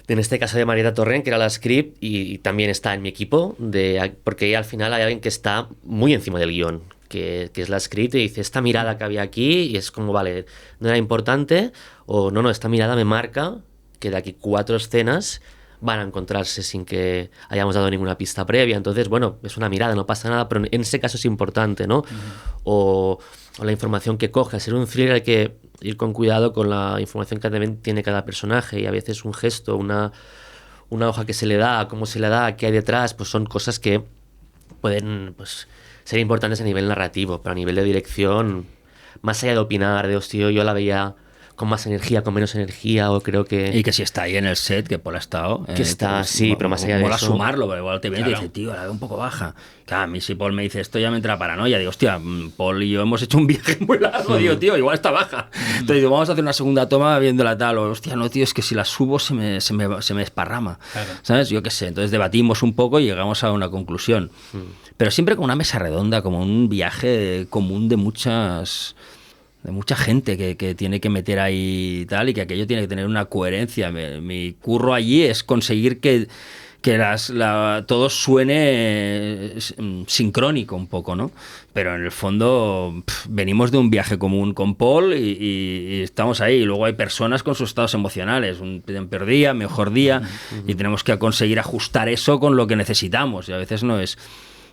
este caso de Marieta Torrent, que era la script, y también está en mi equipo, porque ahí al final hay alguien que está muy encima del guión, que es la script, y dice, esta mirada que había aquí, y es como, vale, no era importante, o no, esta mirada me marca que de aquí 4 escenas van a encontrarse sin que hayamos dado ninguna pista previa. Entonces, bueno, es una mirada, no pasa nada, pero en ese caso es importante, ¿no? O la información que coge. Al ser un thriller hay que ir con cuidado con la información que también tiene cada personaje, y a veces un gesto, una hoja que se le da, cómo se le da, qué hay detrás, pues son cosas que pueden, pues, ser importantes a nivel narrativo, pero a nivel de dirección, más allá de opinar, de hostia, yo la veía con más energía, con menos energía, o creo que... Y que si está ahí en el set, que Paul ha estado... Que está, sí, pero más allá de eso... Mola sumarlo, pero igual te viene y te dice, tío, la veo un poco baja. Claro, a mí si Paul me dice esto ya me entra paranoia. Digo, hostia, Paul y yo hemos hecho un viaje muy largo. Digo, tío, igual está baja. Entonces digo, vamos a hacer una segunda toma viéndola tal. O, hostia, no, tío, es que si la subo se me esparrama. Claro. ¿Sabes? Yo qué sé. Entonces debatimos un poco y llegamos a una conclusión. Pero siempre con una mesa redonda, como un viaje común de mucha gente que tiene que meter ahí y tal, y que aquello tiene que tener una coherencia. Mi curro allí es conseguir que todo suene sincrónico un poco, ¿no? Pero en el fondo venimos de un viaje común con Paul y estamos ahí. Y luego hay personas con sus estados emocionales, un peor día, mejor día, y tenemos que conseguir ajustar eso con lo que necesitamos. Y a veces no es...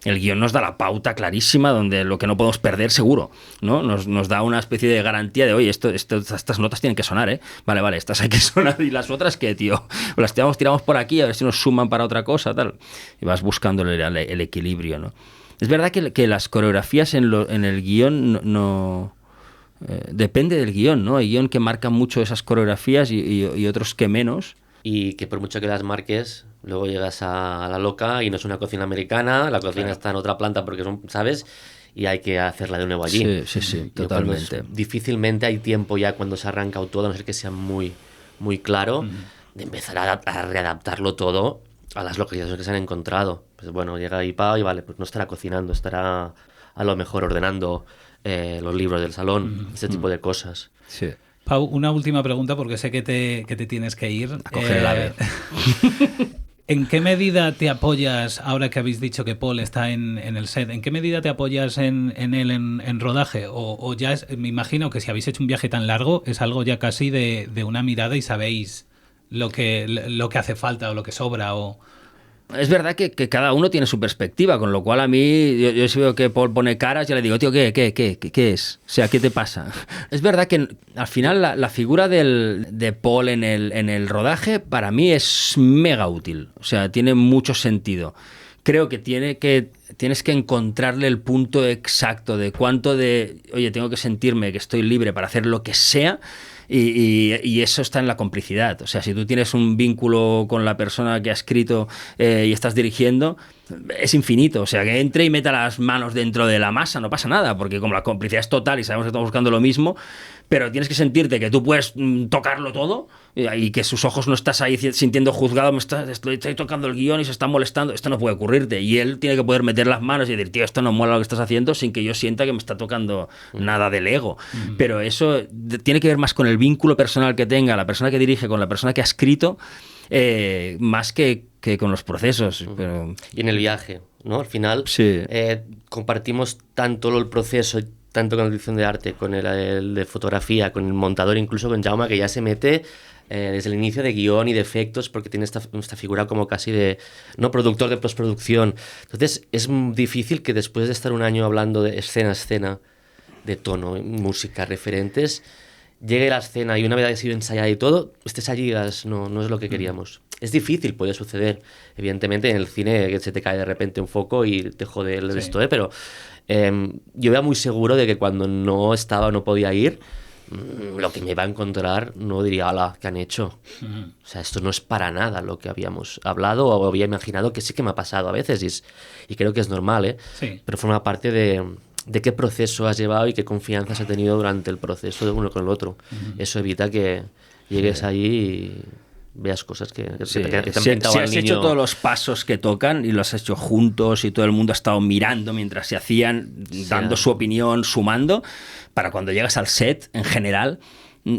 El guión nos da la pauta clarísima donde lo que no podemos perder seguro, ¿no? Nos da una especie de garantía de, oye, estas notas tienen que sonar, ¿eh? Vale, estas hay que sonar. ¿Y las otras qué, tío? O las tiramos por aquí a ver si nos suman para otra cosa, tal. Y vas buscando el equilibrio, ¿no? Es verdad que las coreografías en el guión no depende del guión, ¿no? Hay guión que marcan mucho esas coreografías y otros que menos. Y que por mucho que las marques, luego llegas a la loca y no es una cocina americana, la cocina está en otra planta porque son, ¿sabes? Y hay que hacerla de nuevo allí. Sí, totalmente. Difícilmente hay tiempo ya cuando se ha arrancado todo, a no ser que sea muy, muy claro, de empezar a readaptarlo todo a las localizaciones que se han encontrado. Pues bueno, llega ahí Pau y vale, pues no estará cocinando, estará a lo mejor ordenando los libros del salón, ese tipo de cosas. Sí. Pau, una última pregunta porque sé que te tienes que ir. A coger el ave. ¿En qué medida te apoyas, ahora que habéis dicho que Paul está en el set, en qué medida te apoyas en él en rodaje? O ya me imagino que si habéis hecho un viaje tan largo es algo ya casi de una mirada y sabéis lo que hace falta o lo que sobra o... Es verdad que cada uno tiene su perspectiva, con lo cual a mí, yo si veo que Paul pone caras, ya le digo, tío, ¿qué es? O sea, ¿qué te pasa? Es verdad que al final la figura de Paul en el rodaje para mí es mega útil, o sea, tiene mucho sentido. Creo que tienes que encontrarle el punto exacto de cuánto de, oye, tengo que sentirme que estoy libre para hacer lo que sea. Y eso está en la complicidad. O sea, si tú tienes un vínculo con la persona que ha escrito y estás dirigiendo, es infinito. O sea, que entre y meta las manos dentro de la masa, no pasa nada, porque como la complicidad es total y sabemos que estamos buscando lo mismo, pero tienes que sentirte que tú puedes tocarlo todo y que sus ojos no estás ahí sintiendo juzgado, estoy tocando el guión y se está molestando. Esto no puede ocurrirte. Y él tiene que poder meter las manos y decir, tío, esto no mola lo que estás haciendo, sin que yo sienta que me está tocando nada del ego. Pero eso tiene que ver más con el vínculo personal que tenga la persona que dirige con la persona que ha escrito, más que con los procesos. Pero... Y en el viaje, ¿no? Al final sí. Compartimos tanto el proceso, tanto con la dirección de arte, con el de fotografía, con el montador, incluso con Jaume, que ya se mete desde el inicio de guión y de efectos, porque tiene esta figura como casi de no productor de postproducción. Entonces es difícil que después de estar un año hablando de escena a escena, de tono, música, referentes, llegue la escena y una vez haya sido ensayada y todo, estés allí y digas, no es lo que queríamos. Es difícil, puede suceder. Evidentemente en el cine que se te cae de repente un foco y te jode el resto, pero yo era muy seguro de que cuando no estaba o no podía ir, lo que me iba a encontrar no diría, hola, ¿qué han hecho? O sea, esto no es para nada lo que habíamos hablado o había imaginado, que sí que me ha pasado a veces y creo que es normal, Sí. Pero forma parte de qué proceso has llevado y qué confianza has tenido durante el proceso de uno con el otro. Eso evita que llegues allí y veas cosas que te han pintado si al has niño. hecho todos los pasos que tocan y los has hecho juntos y todo el mundo ha estado mirando mientras se hacían, dando su opinión, sumando, para cuando llegas al set, en general,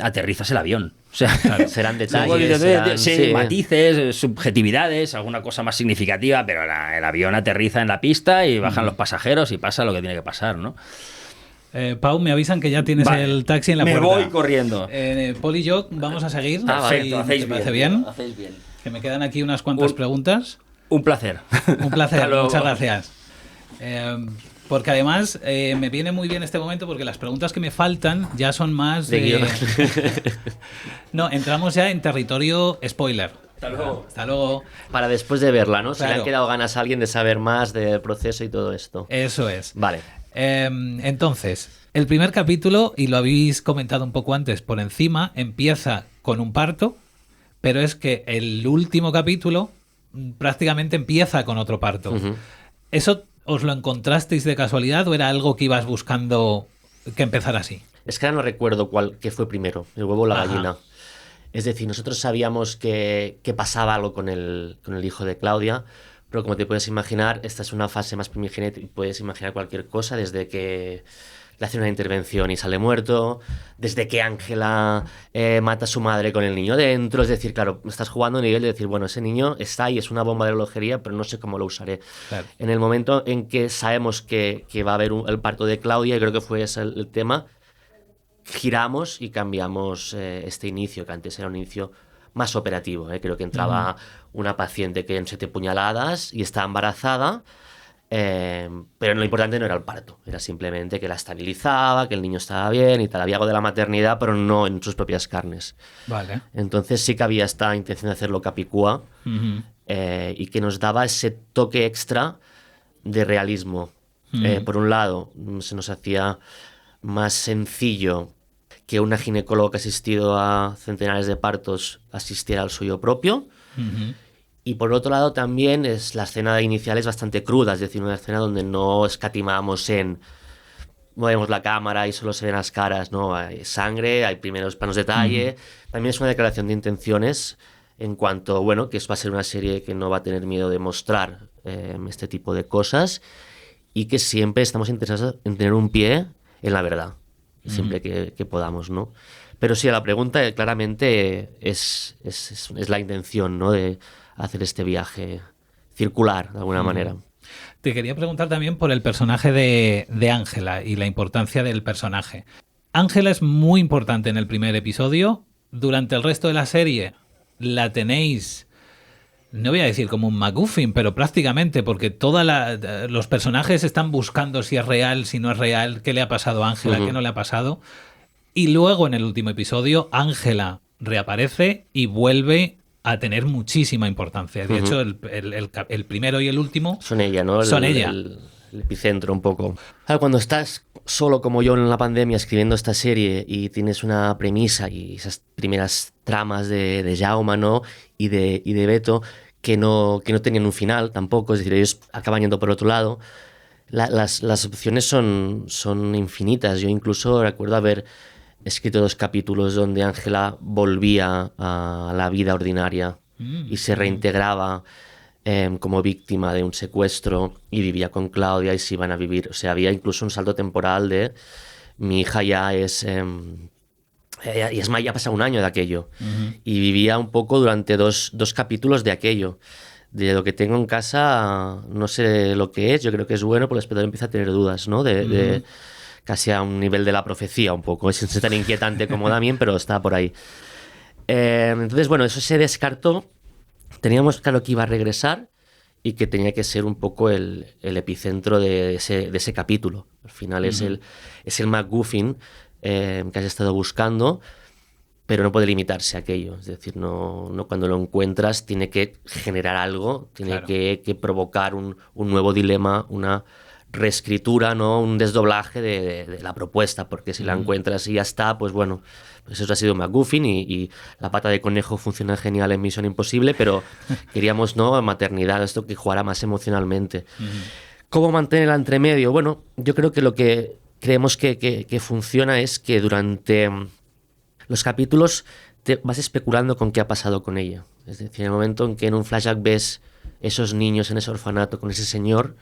aterrizas el avión. O sea, Claro, serán detalles, sí, matices, subjetividades, alguna cosa más significativa, pero el avión aterriza en la pista y bajan los pasajeros y pasa lo que tiene que pasar, ¿no? Pau, me avisan que ya tienes el taxi en la puerta. Me voy corriendo. Paul y yo vamos a seguir. Perfecto, ¿Te parece bien? Hacéis bien. Que me quedan aquí unas cuantas preguntas. Un placer. Un placer, Hasta luego. muchas gracias. Porque además me viene muy bien este momento porque las preguntas que me faltan ya son más De guión. No, entramos ya en territorio spoiler. Hasta luego. Hasta luego. Para después de verla, ¿no? Si le Claro. han quedado ganas a alguien de saber más del proceso y todo esto. Eso es. Vale. Entonces, el primer capítulo, y lo habéis comentado un poco antes por encima, empieza con un parto, pero es que el último capítulo prácticamente empieza con otro parto. ¿Eso os lo encontrasteis de casualidad o era algo que ibas buscando que empezara así? Es que ahora no recuerdo qué fue primero, el huevo o la gallina. Es decir, nosotros sabíamos que pasaba algo con el hijo de Claudia, pero como te puedes imaginar, esta es una fase más primigenia y puedes imaginar cualquier cosa, desde que le hace una intervención y sale muerto, desde que Ángela mata a su madre con el niño dentro. Es decir, claro, estás jugando a nivel de decir, bueno, ese niño está ahí, es una bomba de relojería, pero no sé cómo lo usaré. Claro. En el momento en que sabemos que va a haber el parto de Claudia, y creo que fue ese el tema, giramos y cambiamos este inicio, que antes era un inicio más operativo. Creo que entraba una paciente que en 7 puñaladas y está embarazada, pero lo importante no era el parto, era simplemente que la estabilizaba, que el niño estaba bien y tal. Había algo de la maternidad, pero no en sus propias carnes. Vale. Entonces sí que había esta intención de hacerlo capicúa y que nos daba ese toque extra de realismo. Por un lado, se nos hacía más sencillo que una ginecóloga que ha asistido a centenares de partos asistiera al suyo propio. Y por otro lado también la escena inicial es bastante cruda, es decir, una escena donde no escatimamos en movemos la cámara y solo se ven las caras, ¿no? Hay sangre, hay primeros planos de detalle. También es una declaración de intenciones en cuanto, bueno, que va a ser una serie que no va a tener miedo de mostrar este tipo de cosas y que siempre estamos interesados en tener un pie en la verdad, siempre que podamos, ¿no? Pero sí, a la pregunta claramente es la intención, ¿no? De hacer este viaje circular, de alguna manera. Te quería preguntar también por el personaje de Ángela y la importancia del personaje. Ángela es muy importante en el primer episodio. Durante el resto de la serie la tenéis no voy a decir como un MacGuffin, pero prácticamente, porque los personajes están buscando si es real, si no es real, qué le ha pasado a Ángela, qué no le ha pasado. Y luego en el último episodio, Ángela reaparece y vuelve a tener muchísima importancia. De hecho, el primero y el último son ella, ¿no? Son ella. El epicentro un poco. Claro, cuando estás solo como yo en la pandemia escribiendo esta serie y tienes una premisa y esas primeras tramas de Jaume, ¿no? y de Beto que no tenían un final tampoco, es decir, ellos acaban yendo por otro lado, las opciones son infinitas. Yo incluso recuerdo haber escrito 2 capítulos donde Ángela volvía a la vida ordinaria y se reintegraba como víctima de un secuestro y vivía con Claudia y se iban a vivir. O sea, había incluso un salto temporal de mi hija ya es... ya ha pasado un año de aquello. Y vivía un poco durante dos capítulos de aquello. De lo que tengo en casa, no sé lo que es. Yo creo que es bueno, porque el espectador empieza a tener dudas, ¿no? De casi a un nivel de la profecía un poco. Es tan inquietante como Damien, pero está por ahí. Entonces, bueno, eso se descartó. Teníamos claro que iba a regresar y que tenía que ser un poco el epicentro de ese capítulo. Al final es el MacGuffin que has estado buscando, pero no puede limitarse a aquello. Es decir, no cuando lo encuentras tiene que generar algo, tiene que provocar un nuevo dilema, una reescritura, ¿no? Un desdoblaje de la propuesta, porque si la encuentras y ya está, pues bueno, pues eso ha sido MacGuffin y la pata de conejo funciona genial en Misión Imposible, pero queríamos, ¿no? Maternidad, esto que jugara más emocionalmente. ¿Cómo mantener el entremedio? Bueno, yo creo que lo que creemos que funciona es que durante los capítulos te vas especulando con qué ha pasado con ella. Es decir, en el momento en que en un flashback ves esos niños en ese orfanato con ese señor,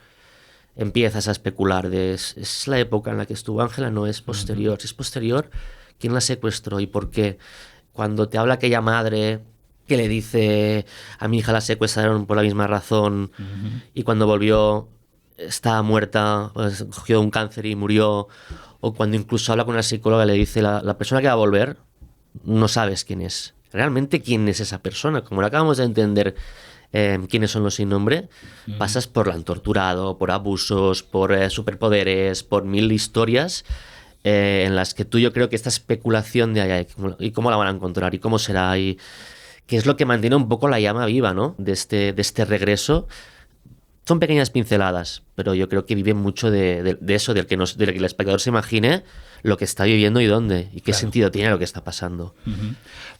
empiezas a especular de ¿es la época en la que estuvo Ángela? No, es posterior. Si es posterior, ¿quién la secuestró y por qué? Cuando te habla aquella madre que le dice a mi hija la secuestraron por la misma razón y cuando volvió está muerta, pues, cogió un cáncer y murió, o cuando incluso habla con una psicóloga y le dice la persona que va a volver no sabes quién es. Realmente quién es esa persona, como lo acabamos de entender. Quiénes son los sin nombre, pasas por la han torturado, por abusos, por superpoderes, por 1000 historias en las que yo creo que esta especulación de ¿y cómo la van a encontrar? ¿Y cómo será? Y que es lo que mantiene un poco la llama viva, ¿no? de este regreso. Son pequeñas pinceladas, pero yo creo que vive mucho de eso, de que el espectador se imagine lo que está viviendo y dónde, y qué sentido tiene lo que está pasando.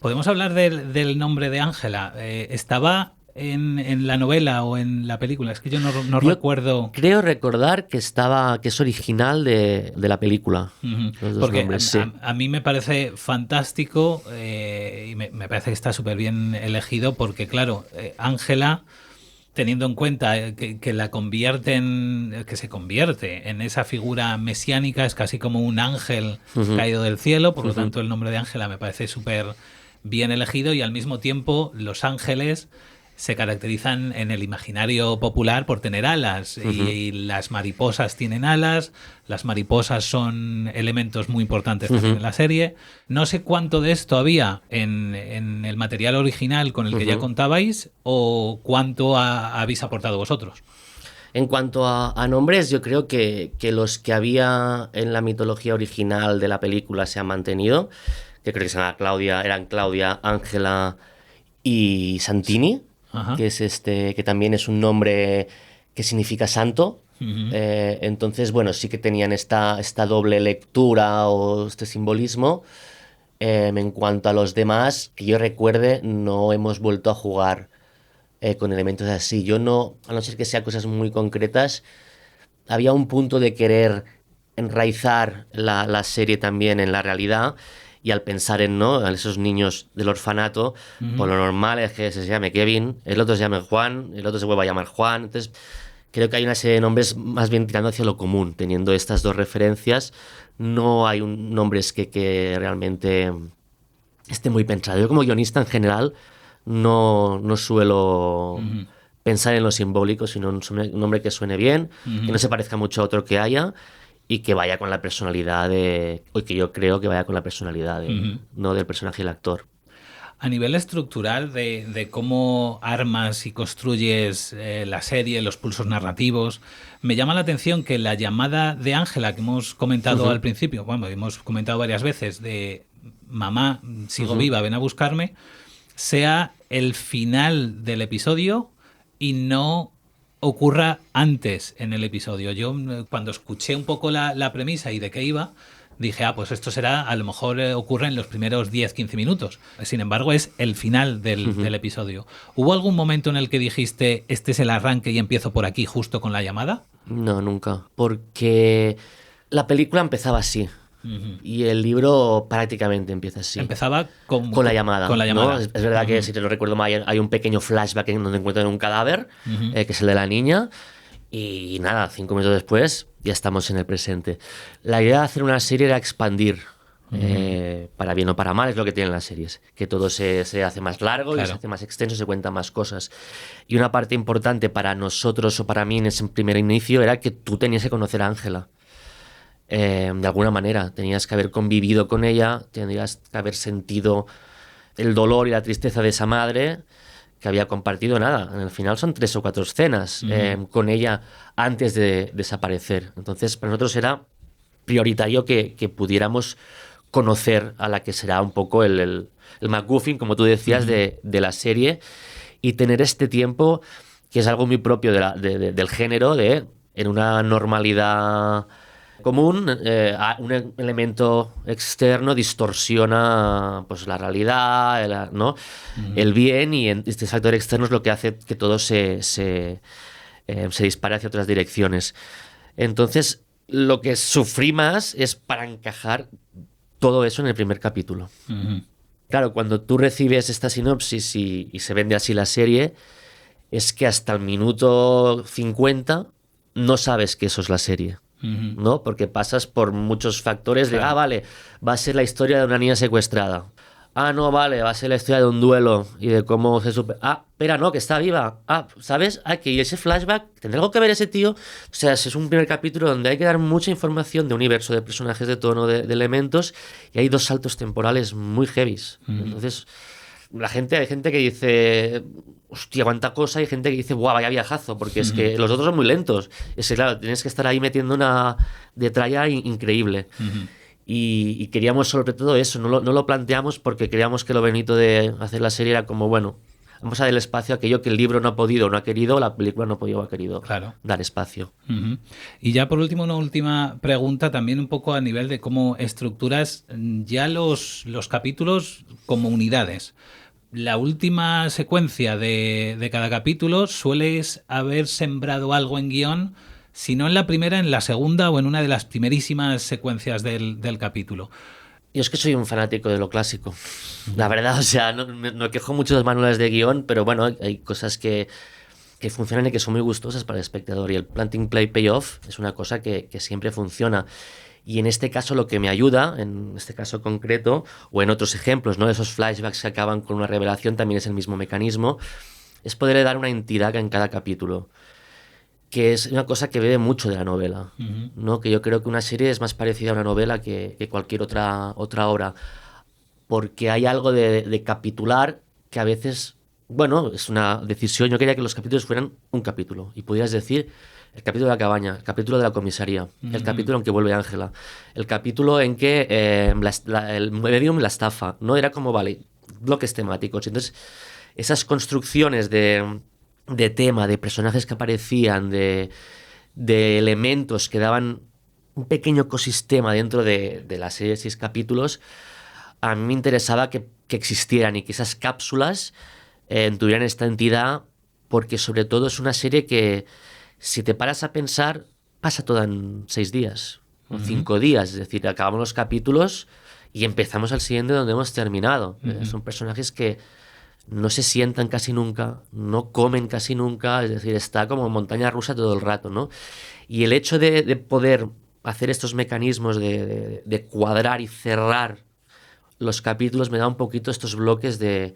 ¿Podemos hablar del nombre de Ángela? ¿Estaba en la novela o en la película? Es que yo no recuerdo. Creo recordar que es original de la película. Porque nombres, a mí me parece fantástico y me parece que está súper bien elegido porque, claro, Ángela, teniendo en cuenta que se convierte en esa figura mesiánica, es casi como un ángel caído del cielo, por lo tanto el nombre de Ángela me parece súper bien elegido y al mismo tiempo los ángeles se caracterizan en el imaginario popular por tener alas y las mariposas tienen alas, las mariposas son elementos muy importantes también en la serie. No sé cuánto de esto había en el material original con el que ya contabais o cuánto habéis aportado vosotros. En cuanto a nombres, yo creo que los que había en la mitología original de la película se han mantenido, que creo que eran Claudia, Ángela y Santini. Que es que también es un nombre que significa santo. Entonces, bueno, sí que tenían esta doble lectura o este simbolismo. En cuanto a los demás, que yo recuerde, no hemos vuelto a jugar con elementos así. Yo no, a no ser que sean cosas muy concretas, había un punto de querer enraizar la serie también en la realidad. Y al pensar en esos niños del orfanato, pues lo normal es que se llame Kevin, el otro se llame Juan, el otro se vuelva a llamar Juan. Entonces, creo que hay una serie de nombres más bien tirando hacia lo común, teniendo estas dos referencias. No hay nombres que realmente estén muy pensados. Yo como guionista en general no suelo pensar en lo simbólico, sino un nombre que suene bien, que no se parezca mucho a otro que haya, y que vaya con la personalidad o que yo creo que vaya con la personalidad no del personaje y el actor. A nivel estructural de cómo armas y construyes la serie, los pulsos narrativos, me llama la atención que la llamada de Ángela que hemos comentado al principio, bueno, hemos comentado varias veces, de mamá, sigo viva, ven a buscarme, sea el final del episodio y no ocurra antes en el episodio. Yo cuando escuché un poco la premisa y de qué iba, dije, pues esto será, a lo mejor ocurre en los primeros 10-15 minutos. Sin embargo, es el final del episodio. ¿Hubo algún momento en el que dijiste, este es el arranque y empiezo por aquí, justo con la llamada? No, nunca. Porque la película empezaba así. Y el libro prácticamente empieza así. Empezaba con la llamada. Con la llamada. ¿No? Es verdad que, si te lo recuerdo mal, hay un pequeño flashback en donde encuentran un cadáver, que es el de la niña. Y nada, 5 minutos después ya estamos en el presente. La idea de hacer una serie era expandir, para bien o para mal, es lo que tienen las series, que todo se hace más largo, claro, y se hace más extenso, se cuentan más cosas. Y una parte importante para nosotros o para mí en ese primer inicio era que tú tenías que conocer a Ángela. De alguna manera, tenías que haber convivido con ella, tenías que haber sentido el dolor y la tristeza de esa madre que había compartido. Nada, en el final son 3 o 4 escenas con ella antes de desaparecer. Entonces para nosotros era prioritario que pudiéramos conocer a la que será un poco el MacGuffin, como tú decías, de la serie, y tener este tiempo que es algo muy propio del género, en una normalidad común, un elemento externo distorsiona pues la realidad, ¿no? El bien, y este factor externo es lo que hace que todo se dispare hacia otras direcciones. Entonces, lo que sufrí más es para encajar todo eso en el primer capítulo. Claro, cuando tú recibes esta sinopsis y se vende así la serie, es que hasta el minuto 50 no sabes que eso es la serie. ¿No? Porque pasas por muchos factores de, vale, va a ser la historia de una niña secuestrada. No, vale, va a ser la historia de un duelo y de cómo se espera, no, que está viva. ¿Sabes? Que ese flashback, ¿tendrá algo que ver ese tío? O sea, es un primer capítulo donde hay que dar mucha información de universo, de personajes, de tono, de elementos, y hay 2 saltos temporales muy heavies. Entonces, hay gente que dice, hostia, cuánta cosa, y hay gente que dice, guau, vaya viajazo, porque es que los otros son muy lentos. Es que, claro, tienes que estar ahí metiendo una detralla increíble. Y queríamos sobre todo eso, no lo planteamos porque creíamos que lo bonito de hacer la serie era como, bueno, vamos a dar el espacio a aquello que el libro no ha podido, no ha querido, la película no ha podido, ha querido dar espacio. Y ya por último, una última pregunta también un poco a nivel de cómo estructuras ya los capítulos como unidades. La última secuencia de cada capítulo sueles haber sembrado algo en guión, si no en la primera, en la segunda o en una de las primerísimas secuencias del capítulo. Yo es que soy un fanático de lo clásico, la verdad. O sea, no quejo mucho de los manuales de guión, pero bueno, hay cosas que funcionan y que son muy gustosas para el espectador, y el planting, play, payoff es una cosa que siempre funciona. Y en este caso lo que me ayuda, en este caso concreto, o en otros ejemplos, ¿no? Esos flashbacks que acaban con una revelación, también es el mismo mecanismo, es poderle dar una entidad en cada capítulo, que es una cosa que bebe mucho de la novela, ¿no? Que yo creo que una serie es más parecida a una novela que cualquier otra obra, porque hay algo de capitular que a veces, bueno, es una decisión. Yo quería que los capítulos fueran un capítulo, y pudieras decir el capítulo de la cabaña, el capítulo de la comisaría, el capítulo en que vuelve Ángela, el capítulo en que el medium la estafa, ¿no? Era como, vale, bloques temáticos. Entonces, esas construcciones de tema, de personajes que aparecían, de elementos que daban un pequeño ecosistema dentro de la serie de 6 capítulos, a mí me interesaba que existieran, y que esas cápsulas tuvieran esta entidad, porque sobre todo es una serie que, si te paras a pensar, pasa toda en 6 días o 5 días. Es decir, acabamos los capítulos y empezamos al siguiente donde hemos terminado. Son personajes que no se sientan casi nunca, no comen casi nunca, es decir, está como montaña rusa todo el rato, ¿no? Y el hecho de poder hacer estos mecanismos de cuadrar y cerrar los capítulos me da un poquito estos bloques de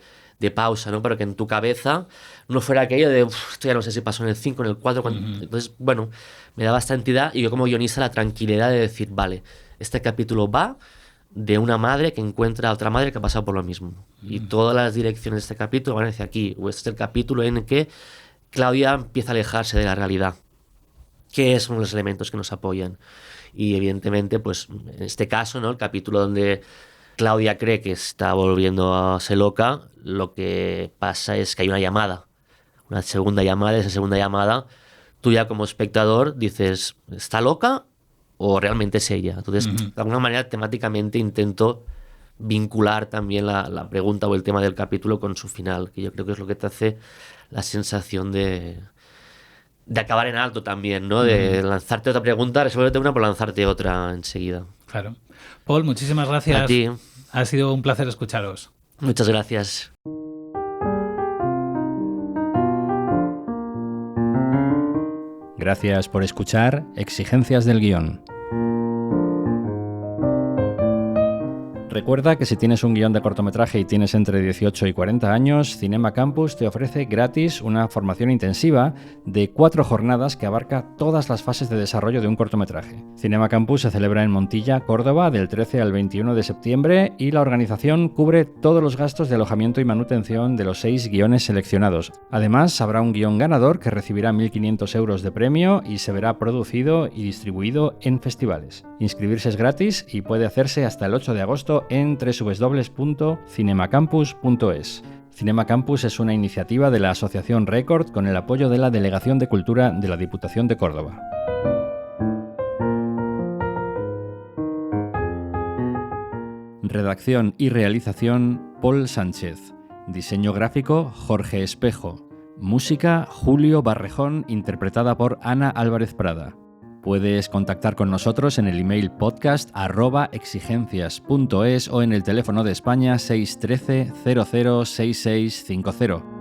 pausa, ¿no? Para que en tu cabeza no fuera aquello de, esto ya no sé si pasó en el 5, en el 4, entonces, bueno, me da bastante entidad, y yo como guionista la tranquilidad de decir, vale, este capítulo va de una madre que encuentra a otra madre que ha pasado por lo mismo. Y todas las direcciones de este capítulo van hacia aquí. O este es el capítulo en el que Claudia empieza a alejarse de la realidad. ¿Qué son los elementos que nos apoyan? Y evidentemente, pues en este caso, ¿no? El capítulo donde Claudia cree que está volviendo a ser loca, lo que pasa es que hay una llamada, una segunda llamada. Esa segunda llamada, tú ya como espectador dices, ¿está loca o realmente es ella? Entonces, de alguna manera, temáticamente intento vincular también la pregunta o el tema del capítulo con su final, que yo creo que es lo que te hace la sensación de acabar en alto también, ¿no? De lanzarte otra pregunta, resolverte una por lanzarte otra enseguida. Claro. Paul, muchísimas gracias. A ti. Ha sido un placer escucharos. Muchas gracias. Gracias por escuchar Exigencias del Guión. Recuerda que si tienes un guión de cortometraje y tienes entre 18 y 40 años, Cinema Campus te ofrece gratis una formación intensiva de 4 jornadas que abarca todas las fases de desarrollo de un cortometraje. Cinema Campus se celebra en Montilla, Córdoba, del 13 al 21 de septiembre y la organización cubre todos los gastos de alojamiento y manutención de los 6 guiones seleccionados. Además, habrá un guión ganador que recibirá 1.500 euros de premio y se verá producido y distribuido en festivales. Inscribirse es gratis y puede hacerse hasta el 8 de agosto en www.cinemacampus.es. Cinema Campus es una iniciativa de la Asociación Record con el apoyo de la Delegación de Cultura de la Diputación de Córdoba. Redacción y realización: Paul Sánchez. Diseño gráfico: Jorge Espejo. Música: Julio Barrejón, interpretada por Ana Álvarez Prada. Puedes contactar con nosotros en el email podcast@exigencias.es o en el teléfono de España 613 006650.